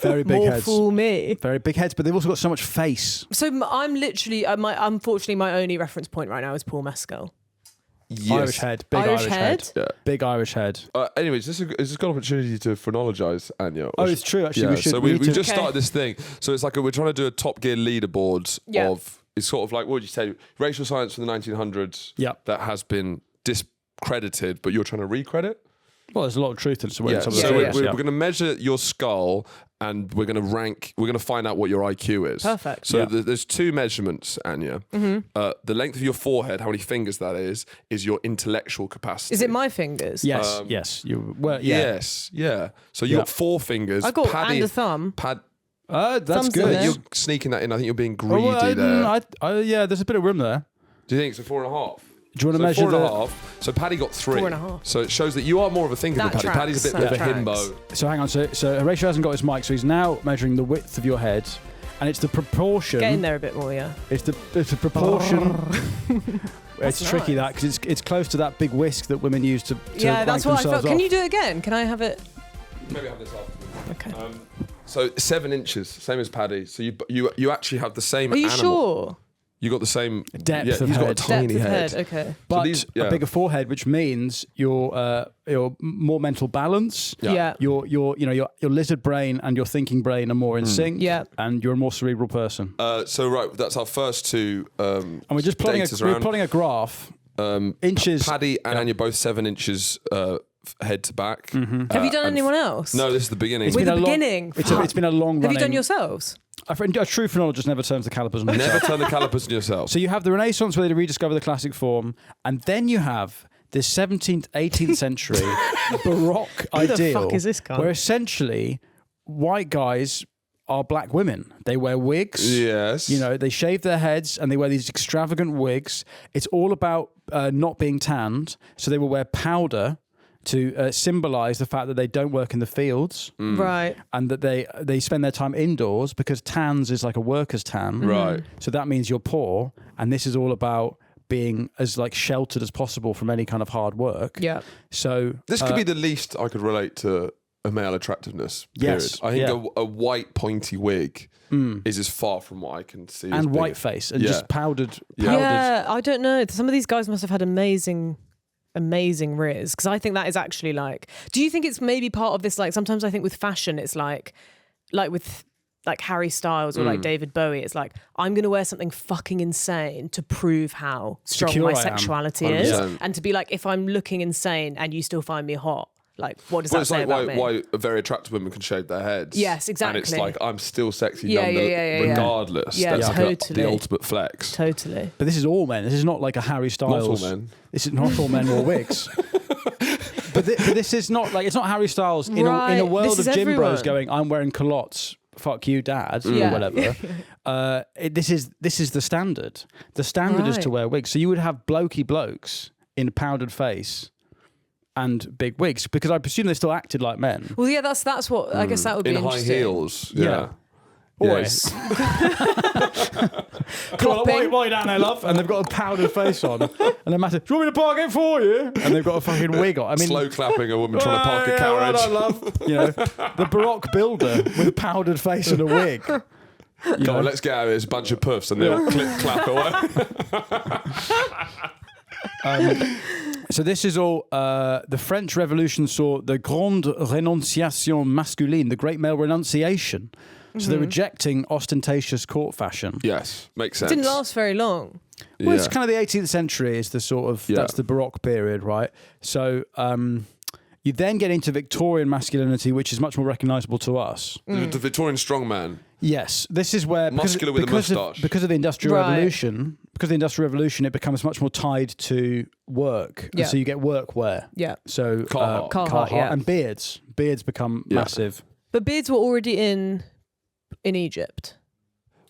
Very big More heads. fool me. Very big heads, but they've also got so much face. So I'm literally, unfortunately, my only reference point right now is Paul Mescal. Yes. Irish head, big Irish head. Yeah. Big Irish head. Anyways, this is a good opportunity to phrenologise, Anya. Oh, it's true. Actually, Yeah, we should. so we need to- just started this thing. So it's like we're trying to do a Top Gear leaderboard of. It's sort of like, what would you say, racial science from the 1900s that has been discredited, but you're trying to recredit? Well, there's a lot of truth in some Yeah. of the So theories, we're going to measure your skull and we're going to find out what your IQ is. Perfect. So there's 2 measurements, Anya. The length of your forehead, how many fingers that is your intellectual capacity. Is it my fingers? Yes, yes. Yes, yeah. So you got 4 fingers. I got and a thumb. That's Thumbs in good. there. You're sneaking that in. I think you're being greedy there. Yeah, there's a bit of room there. Do you think it's a 4.5? Do you want to measure 4.5. So Paddy got 3. 4.5. So it shows that you are more of a thinker than That Paddy. Paddy's a bit tracks. of a That himbo. So hang on. So Horatio hasn't got his mic, so he's now measuring the width of your head, and it's the proportion. Get in there a bit more, yeah. It's the proportion. It's That's tricky nice. because it's close to that big whisk that women use to Yeah, that's wank what I felt. themselves Can off. you do it again? Can I have it? Maybe have this after. Okay. So 7 inches, same as Paddy. So you actually have the same Are you animal. sure? You got the same Depth of he's got a head. tiny Depth of head. Okay. But these- a bigger forehead, which means your more mental balance. Yeah. Your lizard brain and your thinking brain are more in sync. Yeah. And you're a more cerebral person. So right, that's our first 2. And we're just plotting a graph. Inches. Paddy and Anya both 7 inches head to back. Have you done anyone else? No, this is the beginning. With the long- beginning. It's been a long Have running. you done yourselves? A true phrenologist never turns the calipers on himself. Never turn the calipers on yourself. So you have the Renaissance where they rediscover the classic form, and then you have this 17th, 18th century Baroque ideal, fuck is this guy? where essentially white guys are black women. They wear wigs. Yes. They shave their heads and they wear these extravagant wigs. It's all about not being tanned, so they will wear powder to symbolise the fact that they don't work in the fields, Right. and that they spend their time indoors because tans is like a worker's tan. Right. So that means you're poor, and this is all about being as like sheltered as possible from any kind of hard work. Yeah. So this could be the least I could relate to a male attractiveness. Period. Yes, I think a white pointy wig is as far from what I can see. And white face and just powdered. Yeah, I don't know. Some of these guys must have had amazing riz, because I think that is actually like. Do you think it's maybe part of this? Like sometimes I think with fashion, it's like with like Harry Styles or like David Bowie, it's like I'm going to wear something fucking insane to prove how strong Secure my I am. sexuality is, 100%. and to be like, if I'm looking insane and you still find me hot. Like, what does that it's say like about me? why a very attractive women can shave their heads. Yes, exactly. And it's like, I'm still sexy Yeah, regardless. That's like totally. the ultimate flex. Totally. But this is all men. This is not like a Harry Styles. Not all men. This is not all men or wigs. but this is not like, it's not Harry Styles in a world of gym bros going, I'm wearing culottes. Fuck you, dad, or whatever. This is the standard. The standard is to wear wigs. So you would have blokey blokes in a powdered face and big wigs, because I presume they still acted like men. Well, yeah, that's what I guess that would be in interesting. high heels. Yeah. Always. Come on, why down there, love? And they've got a powdered face on, and they're massive. Do you want me to park it for you? And they've got a fucking wig on. I mean, slow clapping a woman trying to park a carriage. Well done, love. You know, the Baroque builder with a powdered face and a wig. Come on, let's get out of here. There's a bunch of puffs, and they all click clap away. So this is all, the French Revolution saw the Grande Renonciation Masculine, the great male renunciation. So they're rejecting ostentatious court fashion. Yes, makes sense. It didn't last very long. Well, it's kind of the 18th century is the sort of, that's the Baroque period, right? So you then get into Victorian masculinity, which is much more recognisable to us. The Victorian strongman. Yes, this is where Muscular with a moustache. Because of the Industrial Revolution, it becomes much more tied to work. Yeah. And so you get workwear. Yeah. So Carhartt, yeah. and beards. Beards become massive. But beards were already in Egypt.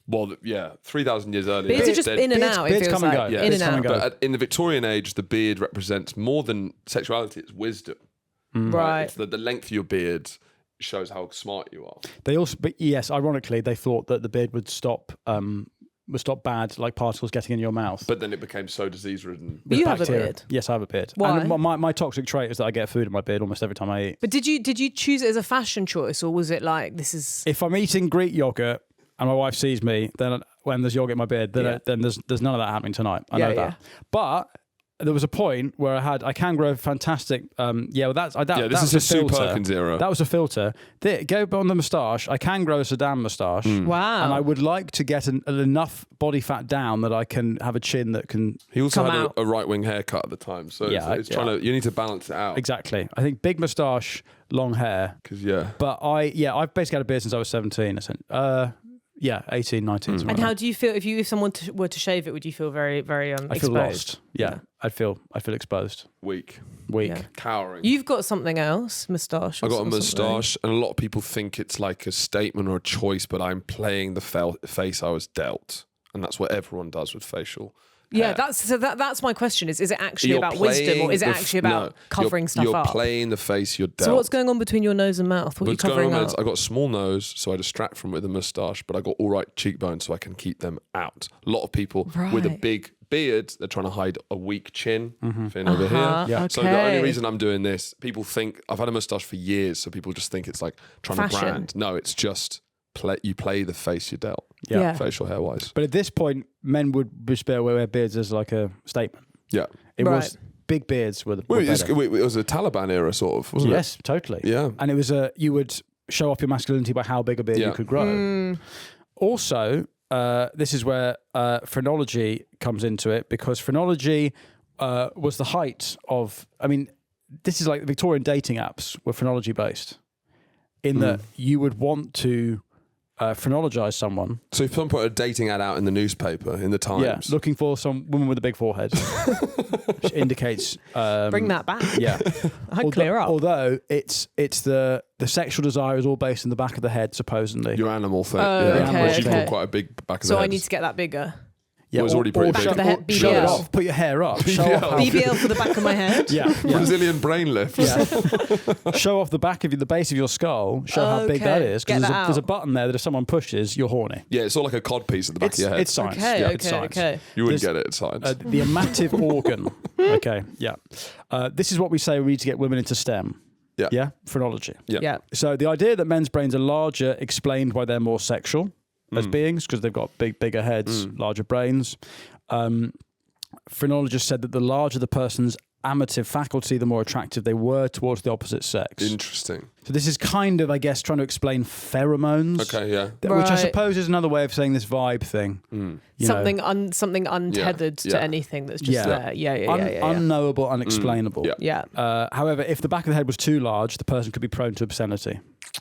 Well, 3,000 years earlier. Beards are just in and out. Beards come and go. Yeah. In and out. But in the Victorian age, the beard represents more than sexuality. It's wisdom. Right. It's the length of your beard shows how smart you are. They also, but yes, ironically, they thought that the beard would stop bad like particles getting in your mouth. But then it became so disease-ridden. But you have a beard. Yes, I have a beard. Why? And my toxic trait is that I get food in my beard almost every time I eat. But did you choose it as a fashion choice, or was it like this is? If I'm eating Greek yogurt and my wife sees me, then when there's yogurt in my beard, then there's none of that happening tonight. I know that. But there was a point where I can grow fantastic. This is the Sue Perkins era. That was a filter. Go on the moustache. I can grow a Saddam moustache. Wow. And I would like to get enough body fat down that I can have a chin that can. He also come had out. a right wing haircut at the time, so it's trying to. You need to balance it out. Exactly. I think big moustache, long hair. But I've basically had a beard since I was 17. 18, 19. And how do you feel if someone were to shave it? Would you feel very, very I feel lost. Yeah. I feel exposed. Weak. Yeah. Cowering. You've got something else, moustache. I got a moustache, and a lot of people think it's like a statement or a choice, but I'm playing the face I was dealt, and that's what everyone does with facial. Yeah, that's my question. Is it actually about wisdom, or is it actually about covering stuff up? You're playing the face you're dealt. So what's going on between your nose and mouth? What are you covering up? I got a small nose, so I distract from it with a moustache, but I got all right cheekbones, so I can keep them out. A lot of people with a big beard, they're trying to hide a weak chin fin over here. Yeah. So the only reason I'm doing this, people think I've had a moustache for years, so people just think it's like trying to brand. No, it's just you play the face you're dealt. Yeah. Facial hair wise. But at this point, men would wear beards as like a statement. Yeah. It was big beards were the it was a Taliban era sort of, wasn't it? Yes, totally. Yeah. And it was you would show off your masculinity by how big a beard you could grow. Also, this is where phrenology comes into it, because phrenology was the height of, this is like the Victorian dating apps were phrenology based, in that you would want to phrenologize someone. So if someone put a dating ad out in the newspaper, in the Times. Yeah, looking for some woman with a big forehead, which indicates... Bring that back. Yeah. Clear up. Although it's the sexual desire is all based in the back of the head, supposedly. Your animal thing. Okay. Which you've got quite a big back of the head. So I need to get that bigger. was already pretty big. Back of the head, Show it BBL. off. Put your hair up. Show off how, BBL for the back of my head. yeah. Brazilian brain lift. Yeah. Show off the back of the base of your skull. Show how big that is. Get Because that there's a out. button there that if someone pushes, you're horny. Yeah, it's all like a cod piece at the back of your head. It's science. Okay, yeah, okay, it's science. okay. You wouldn't get it at science. The amative organ. Okay, yeah. This is what we say we need to get women into STEM. Yeah. Yeah, phrenology. Yeah. So the idea that men's brains are larger explained why they're more sexual as beings because they've got bigger heads, larger brains. Phrenologists said that the larger the person's amative faculty, the more attractive they were towards the opposite sex. Interesting. So this is kind of, I guess, trying to explain pheromones. Okay, yeah. Which I Right. suppose is another way of saying this vibe thing. You know. Something untethered Yeah. to anything that's just Yeah. there. Yeah. Unknowable, unexplainable. Yeah. Yeah. However, if the back of the head was too large, the person could be prone to obscenity.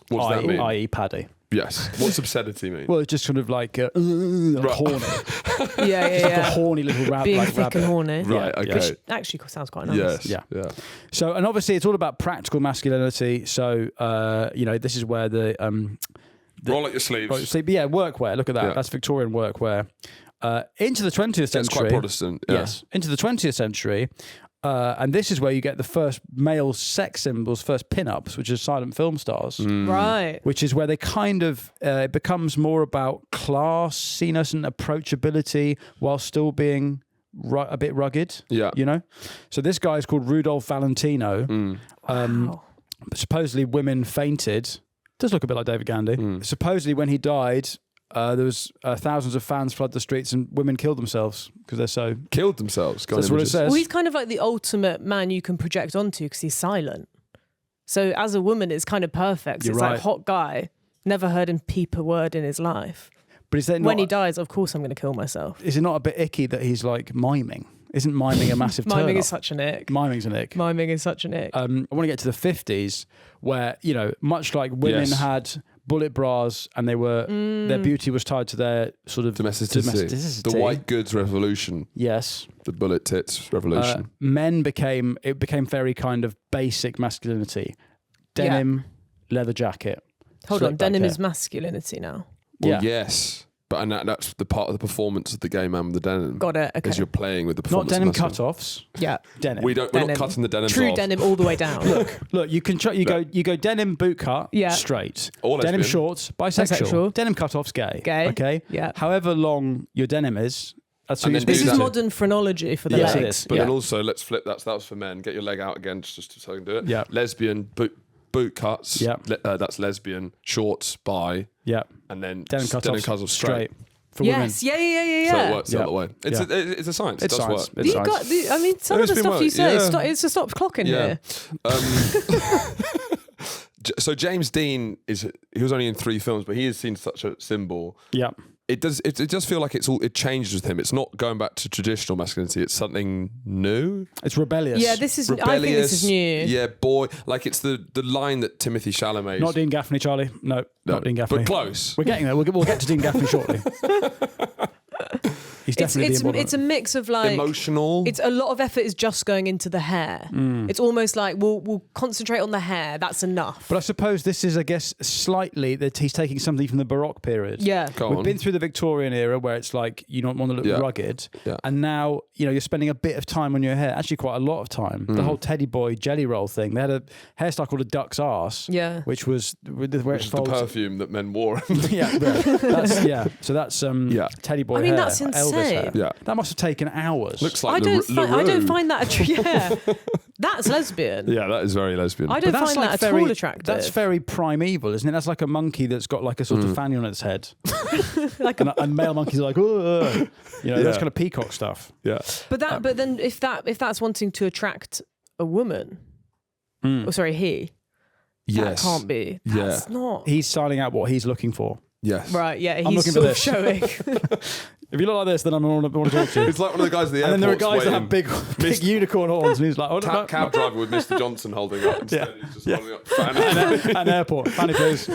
What does that mean? I.e. paddy. Yes. What's obscenity mean? Well, it's just sort of like horny. Yeah. Like a horny little Being like thick rabbit. and horny. Right, Yeah, okay. yeah. Which actually sounds quite nice. Yes. Yeah. Yeah. So, and obviously it's all about practical masculinity. So, this is where the Roll up your sleeves. workwear. Look at that. Yeah. That's Victorian workwear. Into the 20th century. That's quite Protestant. Yeah. Yes. Into the 20th century. And this is where you get the first male sex symbols, first pin-ups, which is silent film stars. Right. Which is where they kind of, it becomes more about classiness and approachability while still being a bit rugged. Yeah. You know? So this guy is called Rudolph Valentino. Wow. Supposedly women fainted. Does look a bit like David Gandy. Supposedly when he died, there was thousands of fans flood the streets and women killed themselves because they're so... Killed themselves. That's what it says. Well, he's kind of like the ultimate man you can project onto because he's silent. So as a woman, it's kind of perfect. You're It's right. like hot guy, never heard him peep a word in his life. But is that When he not, dies, of course I'm going to kill myself. is it not a bit icky that he's like miming? Isn't miming a massive turn Miming off? is such an ick. Miming's an ick. Miming is such an ick. I want to get to the 50s where, much like women Yes. had bullet bras and they were their beauty was tied to their sort of Domesticity. The white goods revolution. Yes. The bullet tits revolution. Men became very kind of basic masculinity. Denim, leather jacket. Hold slick on, back denim hair. is masculinity now. Well, yes. But that's the part of the performance of the gay man with the denim. Got it. Okay. As you're playing with the Not performance. denim of masculine. cut-offs. Yeah. Denim. We're not Denim. cutting the denim True off. denim all the way down. Look, you can you go denim boot cut, Yeah. straight. Or denim lesbian. shorts, bisexual. Bisexual. Denim cut-offs, gay. Gay. Okay. Yeah. However long your denim is, that's who And you're then This do is that. modern phrenology for the Yes, it legs. is. But Yeah. then also, let's flip that. So that was for men. Get your leg out again, just so I can do it. Yeah. Lesbian boot cuts. Yeah. That's lesbian. Shorts bi. Yeah. And then Denim cut-offs, cut-offs straight. For Yes. women. Yeah. So it works the Yeah. other way. It's Yeah. it's a science. It's it does science. work. It's You science. got. I mean, some of It's the been stuff work- you say. yeah. It's a stop clock in Yeah. here. So James Dean he was only in 3 films, but he has seen such a symbol. Yeah. It does feel like it changes with him. It's not going back to traditional masculinity. It's something new. It's rebellious. Yeah, this is. I think Rebellious. this is new. Yeah, boy. Like it's the line that Timothy Chalamet. Not Dean Gaffney, Charlie. No, not Dean Gaffney. But close. We're getting there. We'll get to Dean Gaffney shortly. He's definitely the embodiment. It's a mix of like Emotional. It's a lot of effort is just going into the hair. It's almost like we'll concentrate on the hair. That's enough. But I suppose this is, I guess, slightly that he's taking something from the Baroque period. Yeah. Go We've on. been through the Victorian era where it's like you don't want to look Yeah. rugged. Yeah. And now, you're spending a bit of time on your hair, actually quite a lot of time. The whole Teddy Boy jelly roll thing. They had a hairstyle called a duck's arse. Yeah. Which was where Which it is the folds. perfume that men wore. Yeah. So that's Yeah. Teddy Boy I mean, hair. that's Elvis hair. insane. Yeah. That must have taken hours. Looks I like don't find that yeah. That's lesbian. Yeah, that is very lesbian. I don't But that's find like that at all attractive. That's very primeval, isn't it? That's like a monkey that's got like a sort of fanny on its head. like and male monkeys are like, oh, Yeah. that's kind of peacock stuff. yeah. but then if that's wanting to attract a woman, oh sorry, he. Yes. That can't be. Yeah. That's not. He's signing out what he's looking for. Yes. Right, yeah, I'm he's looking for sort of this. showing. If you look like this, then I want to talk to you. It's like one of the guys at the And then airport. there are guys that have big unicorn horns, and he's like, oh, no, cab driver with Mr. Johnson holding up. Instead, he's just holding up. Fan. an airport. Fanny, please.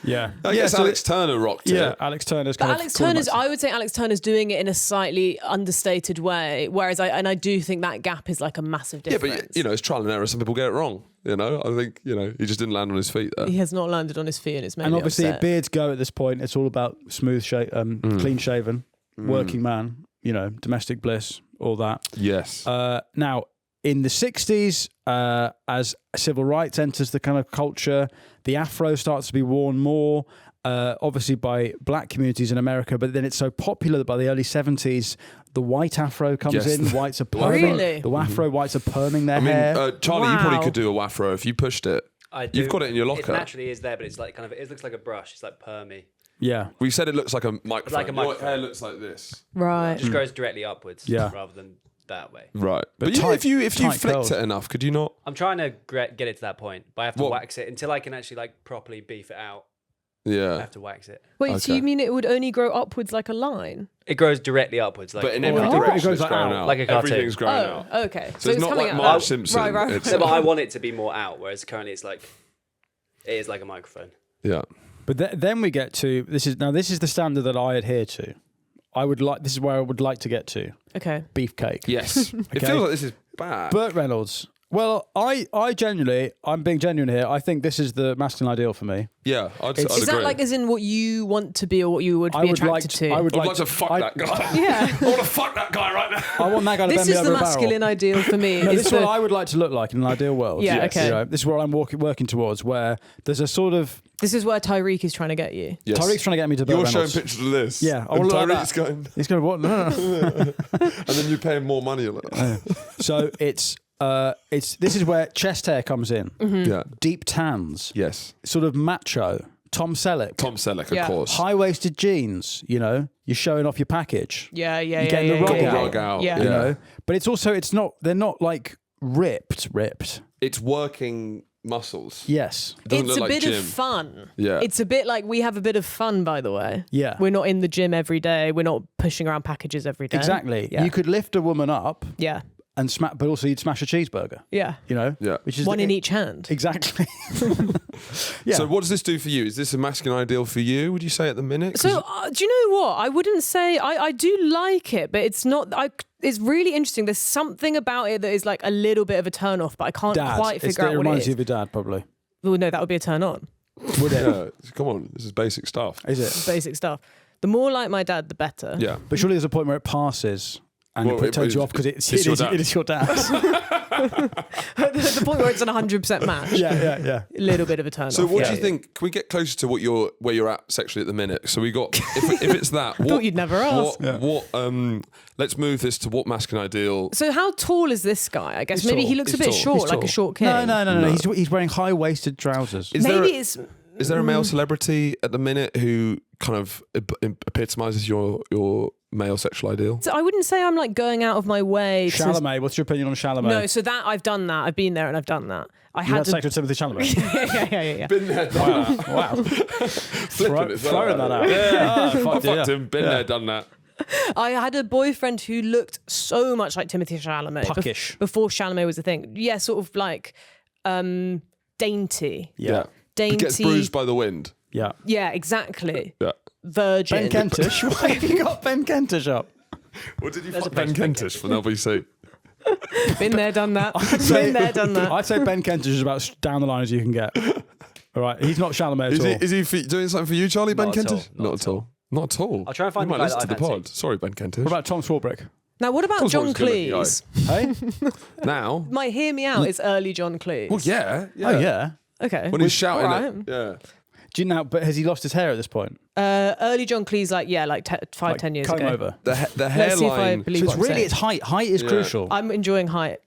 Yeah. I guess so Alex Turner rocked it. Yeah, Alex Turner's But kind Alex of calling Turner's, back- I would say Alex Turner's doing it in a slightly understated way, whereas I do think that gap is like a massive Yeah, difference. but it's trial and error. Some people get it wrong. You know, I think, you know, he just didn't land on his feet there. He has not landed on his feet and it's made And me obviously, upset. beards go at this point. It's all about smooth, clean shaven, working man, you know, domestic bliss, all that. Yes. Now, in the 60s, as civil rights enters the kind of culture, the afro starts to be worn more, obviously by black communities in America, but then it's so popular that by the early 70s, the white afro comes in. Whites are perming. Really? The afro whites are perming their hair. Charlie, you probably Wow. could do a wafro if you pushed it. I do. You've got it in your locker. It naturally is there, but it's like it looks like a brush. It's like permy. Yeah. We said it looks like a microphone. Like a microphone. Your hair looks like this. Right. It just goes directly upwards rather than that way. Right. But tight- if you tight flicked curls. it enough, could you not? I'm trying to get it to that point, but I have to wax it until I can actually like properly beef it out. I Yeah. have to wax it. Wait, so you mean it would only grow upwards like a line? It grows directly upwards, like But in every direction it goes it's growing out. out. Like a cartoon. Everything's growing out. Oh, okay. So it's not coming like out. Marge Simpson. Right. It's- No, but I want it to be more out, whereas currently it is like a microphone. Yeah. But then we get to this is the standard that I adhere to. This is where I would like to get to. Okay. Beefcake. Yes. It feels like this is bad. Burt Reynolds. Well, I genuinely, I'm being genuine here. I think this is the masculine ideal for me. Yeah, I'd Is agree. that like as in what you want to be or what you would be attracted to? I would I'd like to fuck that guy. Yeah. I want to fuck that guy right now. I want that guy to This bend me is over the a barrel. masculine ideal for me. No, is this is what I would like to look like in an ideal world. Yeah, Yes. okay. You know, this is what I'm working towards, where there's a sort of... This is where Tyreek is trying to get you. Yes. Tyreek's trying to get me to Burt You're showing Reynolds. pictures of this. Yeah, I and want to look like Tyreek's that. going, He's going to what? No. and then you pay him more money. You're like, So it's this is where chest hair comes in. Yeah. Deep tans. Yes. Sort of macho. Tom Selleck. Tom Selleck, Yeah. of course. High-waisted jeans, you know. You're showing off your package. Yeah. You're getting the rug out. Rug out. Yeah. You know. But it's also, they're not like ripped. It's working muscles. Yes. It doesn't It's look a like bit gym. of fun. Yeah. It's a bit like we have a bit of fun, by the way. Yeah. We're not in the gym every day. We're not pushing around packages every day. Exactly. Yeah. You could lift a woman up Yeah. and smack, but also you'd smash a cheeseburger. Yeah. You know. Yeah. Which is One in each hand. Exactly. Yeah. So what does this do for you? Is this a masculine ideal for you, would you say, at the minute? 'Cause- So, do you know what? I wouldn't say I do like it, but it's not. It's really interesting. There's something about it that is like a little bit of a turn off, but I can't Dad. quite figure out It what it reminds you is. of your dad, probably. Well, no, that would be a turn on. Would it? yeah, come on, this is basic stuff. Is it? Basic stuff. The more like my dad, the better. Yeah. But surely there's a point where it passes and Well, it turns it- you off because it's your dad. it is your dad. The point where it's an 100% match. yeah. A little bit of a turn So off. what yeah. do you think? Can we get closer to where you're at sexually at the minute? So we got if it's that. I thought you'd never ask. Let's move this to what masculine ideal. So how tall is this guy? I guess He's maybe tall. he looks He's a bit tall. short, He's like tall. a short kid. No. He's wearing high-waisted trousers. Is there Maybe a- it's. Is there a male celebrity at the minute who kind of epitomizes your male sexual ideal? So I wouldn't say I'm like going out of my way. Chalamet. What's your opinion on Chalamet? No, so that I've done that. I've been there and I've done that. I You had had to. sex with Timothy Chalamet. yeah. Been there, done that. Wow. Flipping it, Throwing that out. Yeah, fuck I fucked yeah. him. Been there, done that. I had a boyfriend who looked so much like Timothy Chalamet. Puckish. Before Chalamet was a thing. Yeah, sort of like dainty. Yeah. Dainty. He gets bruised by the wind. Yeah. Yeah, exactly. Yeah. Virgin. Ben Kentish. Why have you got Ben Kentish up? What did you There's fuck a Ben place for Ben Kentish from LBC? Been there, done that. Been there, done that. I'd say Ben Kentish is about as down the line as you can get. All right. He's not Chalamet at all. Is he doing something for you, Charlie? Ben Not at all. Kentish? Not at all. Not at all. I'll try and find You the might guy listen that to the I've pod. Sorry, Ben Kentish. What about Tom Swarbrick? Now, what about Tom John Swarbrick's gonna Cleese? Hey? Now? My hear me out is early John Cleese. Well, yeah. Oh, yeah. Okay. When he's shouting all it. right. Yeah. Do you know, but has he lost his hair at this point? Early John Cleese, like 10 years comb ago. over. The Let's see if I hairline. believe So what it's I'm really, saying. it's height. Height is Yeah. crucial. I'm enjoying height.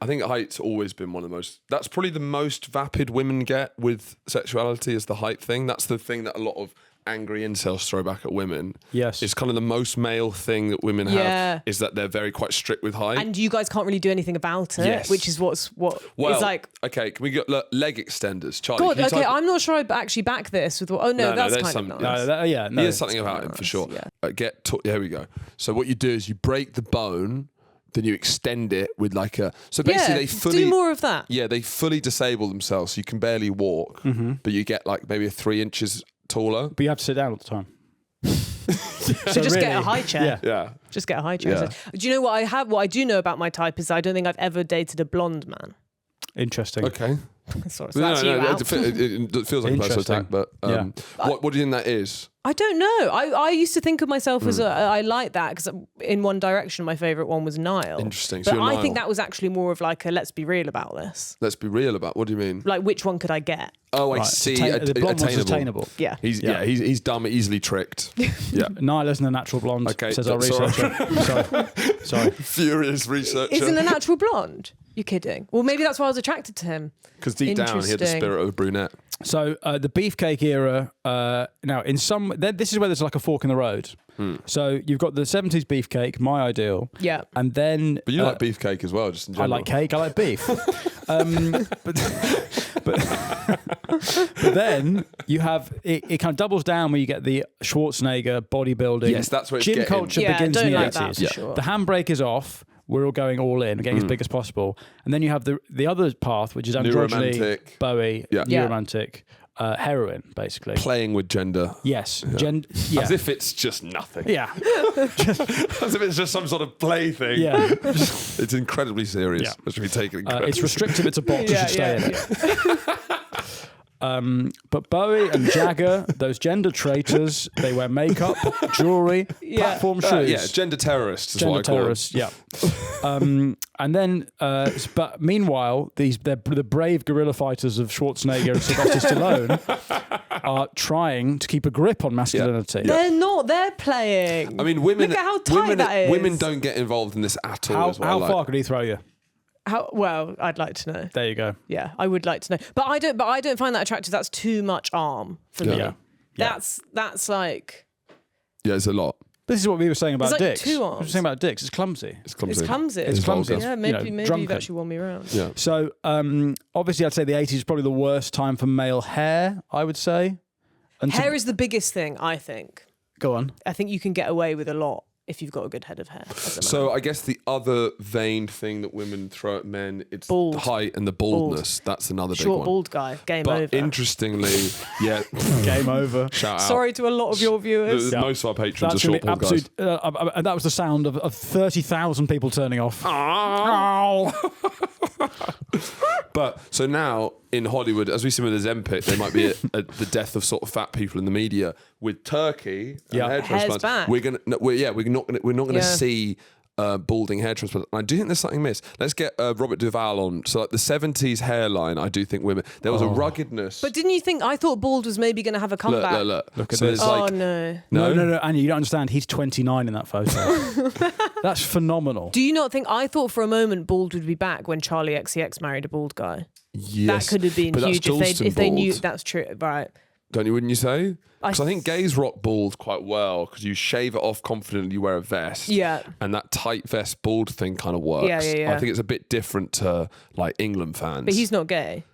I think height's always been one of the most. That's probably the most vapid women get with sexuality is the height thing. That's the thing that a lot of angry incels throw back at women. Yes. It's kind of the most male thing that women Yeah. have is that they're very quite strict with height. And you guys can't really do anything about it, Yes. which is what well, it's like. okay, can we get leg extenders? Charlie, God, can you okay, type- I'm not sure I actually back this with. Oh no, No, that's there's kind some- of nice. No, no. There's something about him for sure. yeah. Here we go. So what you do is you break the bone, then you extend it with like a. So basically, they fully do more of that. Yeah, they fully disable themselves. So you can barely walk, but you get like maybe 3 inches taller. But you have to sit down all the time. So just get a high chair. Yeah. Yeah. Just get a high chair. Yeah. So, do you know what I have? What I do know about my type is I don't think I've ever dated a blonde man. Interesting. Okay. Sorry, so that's you out. It feels like a personal attack, but what do you think that is? I don't know. I used to think of myself as I like that because in One Direction, my favourite one was Niall. Interesting. But So I think that was actually more of like a let's be real about this. Let's be real about. What do you mean? Like which one could I get? Oh, I see. The blonde one's attainable. Yeah. He's dumb, easily tricked. Yeah. Niall isn't a natural blonde. Okay, says our researcher. Sorry. Furious researcher. Isn't a natural blonde? You're kidding. Well, maybe that's why I was attracted to him. Because deep down, he had the spirit of a brunette. So the beefcake era. Now, this is where there's like a fork in the road. So you've got the 70s beefcake, my ideal. Yeah. And then, But you like beefcake as well, just in general. I like cake. I like beef. But then you have it kind of doubles down where you get the Schwarzenegger bodybuilding. Yes, that's where it's gym getting. culture begins in the like 80s. that for sure. The handbrake is off. We're all going all in, getting as big as possible. And then you have the other path, which is androgyny, romantic. Bowie, new romantic, heroin, basically. Playing with gender. Yes. Yeah. As if it's just nothing. Yeah. As if it's just some sort of play thing. Yeah. It's incredibly serious. Yeah. It should be taken incredibly It's restrictive. It's a box. You should stay in it. But Bowie and Jagger, those gender traitors, they wear makeup, jewelry, platform shoes. Yeah, gender terrorists is what I call terrorists, yeah. And then, but meanwhile, the brave guerrilla fighters of Schwarzenegger and Sylvester Stallone are trying to keep a grip on masculinity. Yeah. They're not. They're playing. I mean, women. Look at how tight that is. Women don't get involved in this at all. How far could he throw you? Well, I'd like to know. There you go. Yeah, I would like to know. But I don't find that attractive. That's too much arm for me. Yeah. That's like. Yeah, it's a lot. This is what we were saying about like dicks. 2 arms. We were saying about dicks. It's clumsy. It's clumsy. It's clumsy. Yeah, maybe you've drunken. actually won me around. Yeah. So obviously, I'd say the 80s is probably the worst time for male hair. I would say. Hair is the biggest thing. I think. Go on. I think you can get away with a lot if you've got a good head of hair. So I guess the other vain thing that women throw at men, it's Bald. the height and the baldness. That's another big one. Short bald guy. Game but over. Interestingly, yeah. Game over. Shout out. Sorry to a lot of your viewers. Most of our patrons are short bald guys. That was the sound of 30,000 people turning off. But so now in Hollywood, as we see with the Zempic, there might be the death of sort of fat people in the media. With Turkey and hair transplants, back. we're not gonna see balding hair transplant. And I do think there's something missed. Let's get Robert Duvall on. So like the 70s hairline, I do think women, there was a ruggedness. But didn't you think, I thought bald was maybe going to have a comeback. Look at so this. No, Annie, you don't understand. He's 29 in that photo. That's phenomenal. Do you not think, I thought for a moment bald would be back when Charlie XCX married a bald guy? Yes. That could have been but huge if they knew. That's true, right? Wouldn't you say? Because I think gays rock bald quite well because you shave it off confidently, you wear a vest. Yeah. And that tight vest bald thing kind of works. Yeah. I think it's a bit different to like England fans. But he's not gay.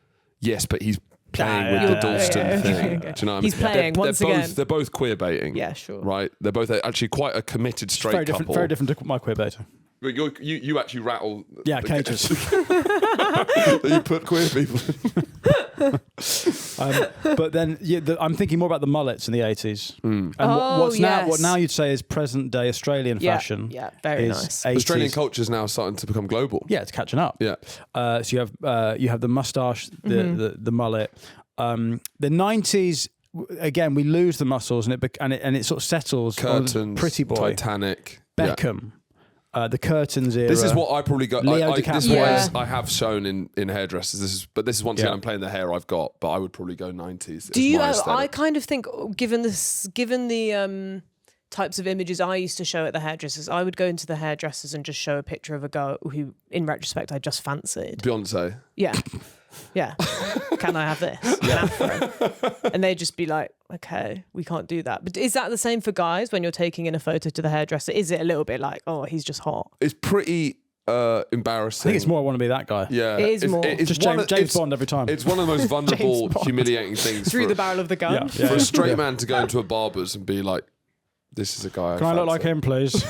Yes, but he's playing with the Dalston thing. Okay. Do you know what I mean? He's playing once again. They're both queer baiting. Yeah, sure. Right? They're both actually quite a committed straight couple. Very different to my queer beta. But you actually rattle. Yeah, cages. You put queer people in. But then I'm thinking more about the mullets in the 80s. And what now you'd say is present day Australian fashion. Yeah, very nice. 80s. Australian culture is now starting to become global. Yeah, it's catching up. Yeah. So you have the moustache, the mullet. The 90s. Again, we lose the muscles and it sort of settles. Curtains, on Pretty Boy, Titanic, Beckham. The curtains era. This is what I probably got. Leo This is what I have shown in hairdressers. This is once again I'm playing the hair I've got, but I would probably go 90s. Do you? I kind of think, given the types of images I used to show at the hairdressers, I would go into the hairdressers and just show a picture of a girl who, in retrospect, I just fancied. Beyonce. Yeah. Yeah. Can I have this? Yeah. And they'd just be like, okay, we can't do that. But is that the same for guys when you're taking in a photo to the hairdresser? Is it a little bit like, oh, he's just hot? It's pretty embarrassing. I think it's more I want to be that guy. Yeah. It is more. It's just James Bond every time. It's one of the most vulnerable, humiliating things. Through the barrel of the gun. For a straight man to go into a barber's and be like, this is a guy. Can I look like him, please?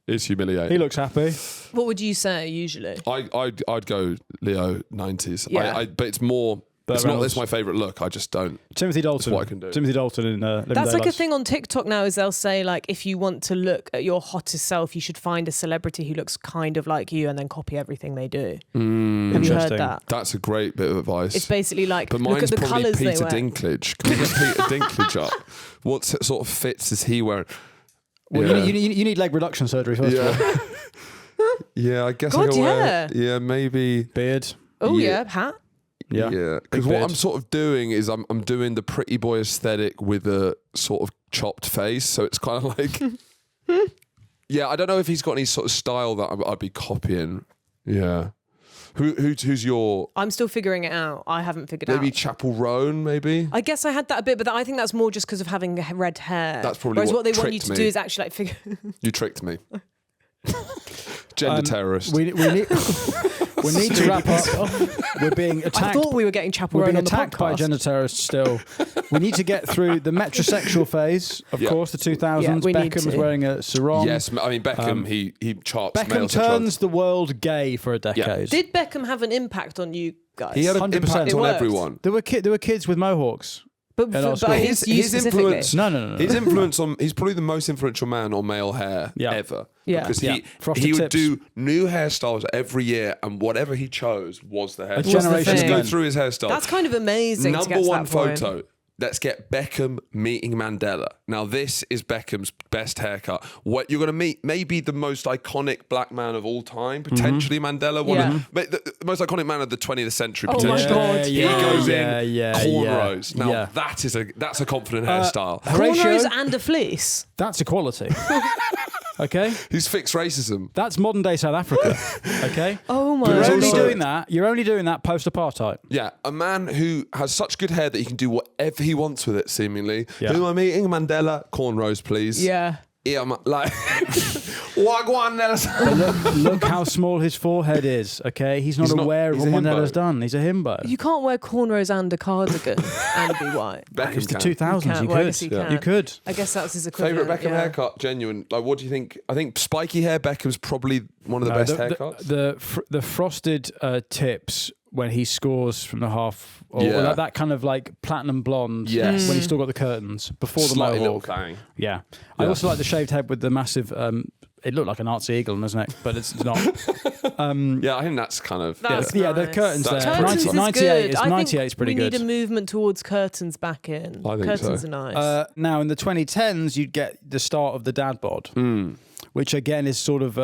It's humiliating. He looks happy. What would you say usually? I'd go Leo 90s. Yeah. But it's more It's not that's my favourite look. I just don't. Timothy Dalton. That's what I can do. Timothy Dalton in That's like a thing on TikTok now. Is they'll say like, if you want to look at your hottest self, you should find a celebrity who looks kind of like you, and then copy everything they do. Have you heard that? That's a great bit of advice. It's basically like, but look at the colours they Peter wear. Dinklage. Can we get Peter Dinklage up? What sort of fits is he wearing? Well, you need leg reduction surgery first of all. Yeah, I guess God, I can wear. yeah. Yeah, maybe Beard. Oh yeah, hat. Yeah. Because what I'm sort of doing is I'm doing the pretty boy aesthetic with a sort of chopped face, so it's kind of like, yeah. I don't know if he's got any sort of style that I'd be copying. Yeah. Who's your? I'm still figuring it out. I haven't figured out. Maybe Chapel Roan, maybe. I guess I had that a bit, but I think that's more just because of having red hair. That's probably Whereas what they want tricked you to me. do is actually like figure. You tricked me. Gender terrorist. We need to wrap up. We're being attacked. I thought we were getting Chapel We're Roan being on the attacked by podcast. gender terrorists still. We need to get through the metrosexual phase, of course, the 2000s. Yeah, we need Beckham was to. wearing a sarong. Yes, I mean Beckham. He charts. Beckham male turns the world gay for a decade. Did Beckham have an impact on you guys? He had an 100%. impact It on worked. everyone. There were kids with mohawks. but at our school. but his specifically. influence. No. His influence on. He's probably the most influential man on male hair ever. Yeah. Because Yeah. Frosted he would tips. do new hairstyles every year, and whatever he chose was the hairstyle. generation Let's of go men. through his hairstyle. That's kind of amazing. to Number get to one that point. photo. Let's get Beckham meeting Mandela. Now, this is Beckham's best haircut. What you're going to meet, maybe the most iconic black man of all time, potentially Mandela, the most iconic man of the 20th century, Oh my potentially. God. He goes in yeah, cornrows. yeah. Now, Yeah. that's a confident hairstyle. Horatio, Cornrows and a fleece. that's equality. Okay? He's fixed racism. That's modern day South Africa. Okay? Oh my But You're it's only also- doing that. You're only doing that post-apartheid. Yeah, a man who has such good hair that he can do whatever he wants with it, seemingly. Yeah. Who am I meeting? Mandela. Cornrows, please. Yeah. Yeah, like... Wagwan Nelson. Look how small his forehead is. Okay? He's not aware of he's what a himbo. Mandela's done. He's a himbo. You can't wear cornrows and a cardigan and be white. Beckham It's the can. 2000s. You You well, I could. guess you can. You could. I guess that's his equivalent. Favourite Beckham haircut? Genuine. Like, what do you think? I think spiky hair, Beckham's probably one of the best haircuts. The frosted tips when he scores from the half, or Yeah. that kind of like platinum blonde. Yes. When he's still got the curtains before the Slightly little mohawk. bang. Yeah. I also like the shaved head with the massive. It looked like an artsy eagle on his neck, but it's not. Yeah, I think that's kind of... That's Yeah, the nice. curtains That's there. Curtains is 98 good. is I think 98 is pretty we good. need a movement towards curtains back in. I think curtains so. are nice. Now in the 2010s, you'd get the start of the dad bod, which again is sort of.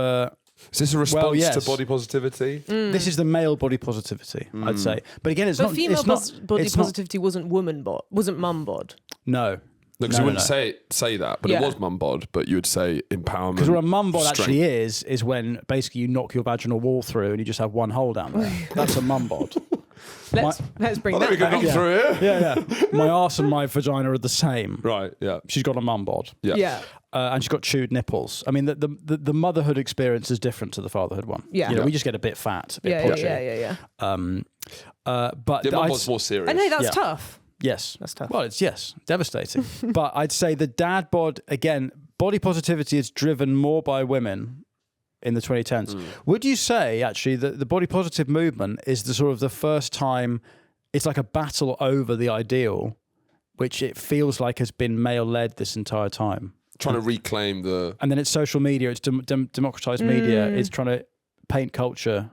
Is this a response yes. to body positivity? This is the male body positivity, I'd say. But again, it's but not. female it's not, body it's not- positivity wasn't woman bod, wasn't mum bod. No. Because you wouldn't say that, but it was mum bod, but you would say empowerment. Because what a mum bod strength. actually is when basically you knock your vaginal wall through and you just have one hole down there. That's a mum bod. Let's bring I think we that could back. knock through here. Yeah. My arse and my vagina are the same. Right, yeah. She's got a mum bod. Yeah. And she's got chewed nipples. I mean, the motherhood experience is different to the fatherhood one. Yeah. You know, we just get a bit fat, a bit Yeah, podgy. yeah. But Yeah, mum I'd- bod's more serious. And hey, that's Yeah. tough. Yes. That's tough. Well, it's devastating. But I'd say the dad bod, again, body positivity is driven more by women in the 2010s. Would you say, actually, that the body positive movement is the sort of the first time it's like a battle over the ideal, which it feels like has been male-led this entire time? Trying to reclaim the... And then it's social media, it's democratized media, it's trying to paint culture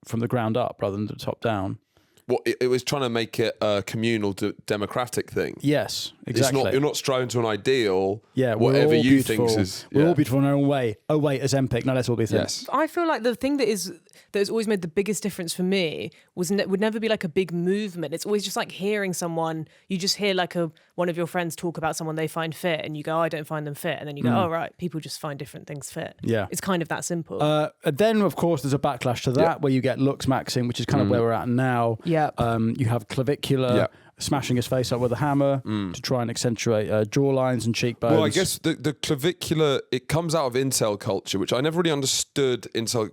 from the ground up rather than the top down. Well, it was trying to make it a communal, democratic thing. Yes, exactly. You're not striving to an ideal. Yeah, we're whatever all you beautiful. think is. We're yeah. all beautiful in our own way. Oh wait, as Ozempic. No, let's all be thin. Yes. I feel like the thing that has always made the biggest difference for me would never be like a big movement. It's always just like hearing someone. You just hear like one of your friends talk about someone they find fit, and you go, I don't find them fit, and then you go, oh right, people just find different things fit. Yeah. It's kind of that simple. Then of course there's a backlash to that where you get looks maxing, which is kind of where we're at now. Yep. You have clavicular smashing his face up with a hammer to try and accentuate jawlines and cheekbones. Well, I guess the clavicular, it comes out of incel culture, which I never really understood incel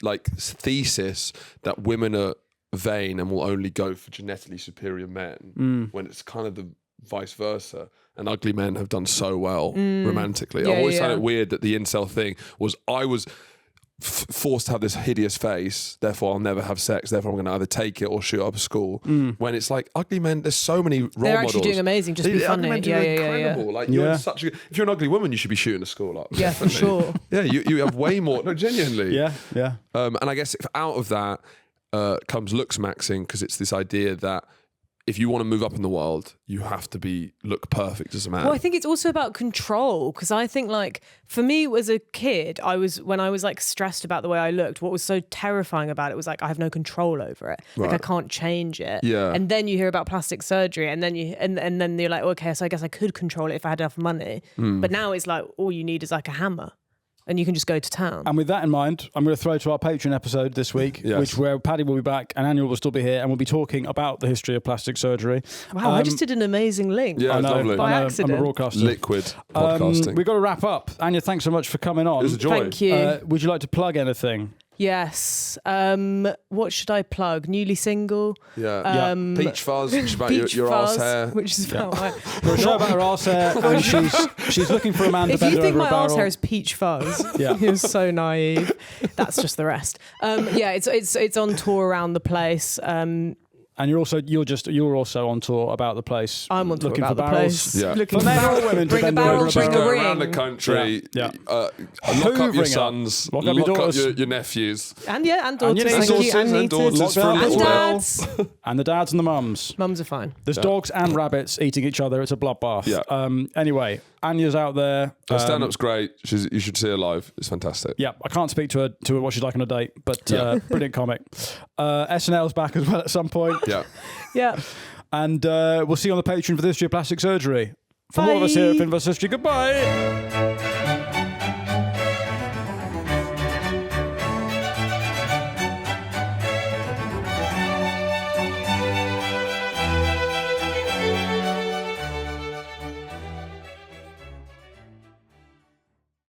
like thesis that women are vain and will only go for genetically superior men when it's kind of the vice versa. And ugly men have done so well romantically. Yeah, I always found yeah. it weird that the incel thing was forced to have this hideous face, therefore I'll never have sex, therefore I'm going to either take it or shoot up a school. When it's like ugly men, there's so many role models. They're actually doing amazing, just be funny. Ugly men do incredible. Like you're such a, if you're an ugly woman, you should be shooting a school up. Yeah, for sure. Yeah, you have way more. No, genuinely. Yeah. And I guess if out of that comes looks maxing, because it's this idea that if you want to move up in the world, you have to look perfect as a man. Well, I think it's also about control, because I think, like, for me as a kid, when I was like stressed about the way I looked, what was so terrifying about it was like I have no control over it. Like I can't change it. Yeah. And then you hear about plastic surgery, and then then you're like, okay, so I guess I could control it if I had enough money. But now it's like all you need is like a hammer. And you can just go to town. And with that in mind, I'm going to throw to our Patreon episode this week, where Paddy will be back and Ania will still be here, and we'll be talking about the history of plastic surgery. Wow, I just did an amazing link. Yeah, lovely. By accident. I'm a broadcaster. Liquid podcasting. We've got to wrap up. Ania, thanks so much for coming on. It was a joy. Thank you. Would you like to plug anything? Yes. What should I plug? Newly single. Yeah. Peach Fuzz, which is about your arse hair. Which is about my... For a show about her arse hair, and she's looking for a man to If bend you her think over my a barrel. arse hair is Peach Fuzz, you're so naive. That's just the rest. It's on tour around the place. And you're also on tour about the place. I'm on tour looking about for the barrels. place. Yeah. Looking For for men or barrels. women to Bring a bend over barrel, a bring a barrel. ring. Around the country. Yeah. Lock up your Hoovering sons. Lock up your daughters. Your nephews. And daughters. And Thank you. And and daughters nieces. for a And little dads. And the dads and the mums. Mums are fine. There's dogs and rabbits eating each other. It's a bloodbath. Yeah. Anyway, Ania's out there. Stand-up's great. You should see her live. It's fantastic. Yeah, I can't speak to her what she's like on a date, but brilliant comic. SNL's back as well at some point. Yeah. Yeah. And we'll see you on the Patreon for the history of plastic surgery. From all of us here at Fin vs. History, goodbye.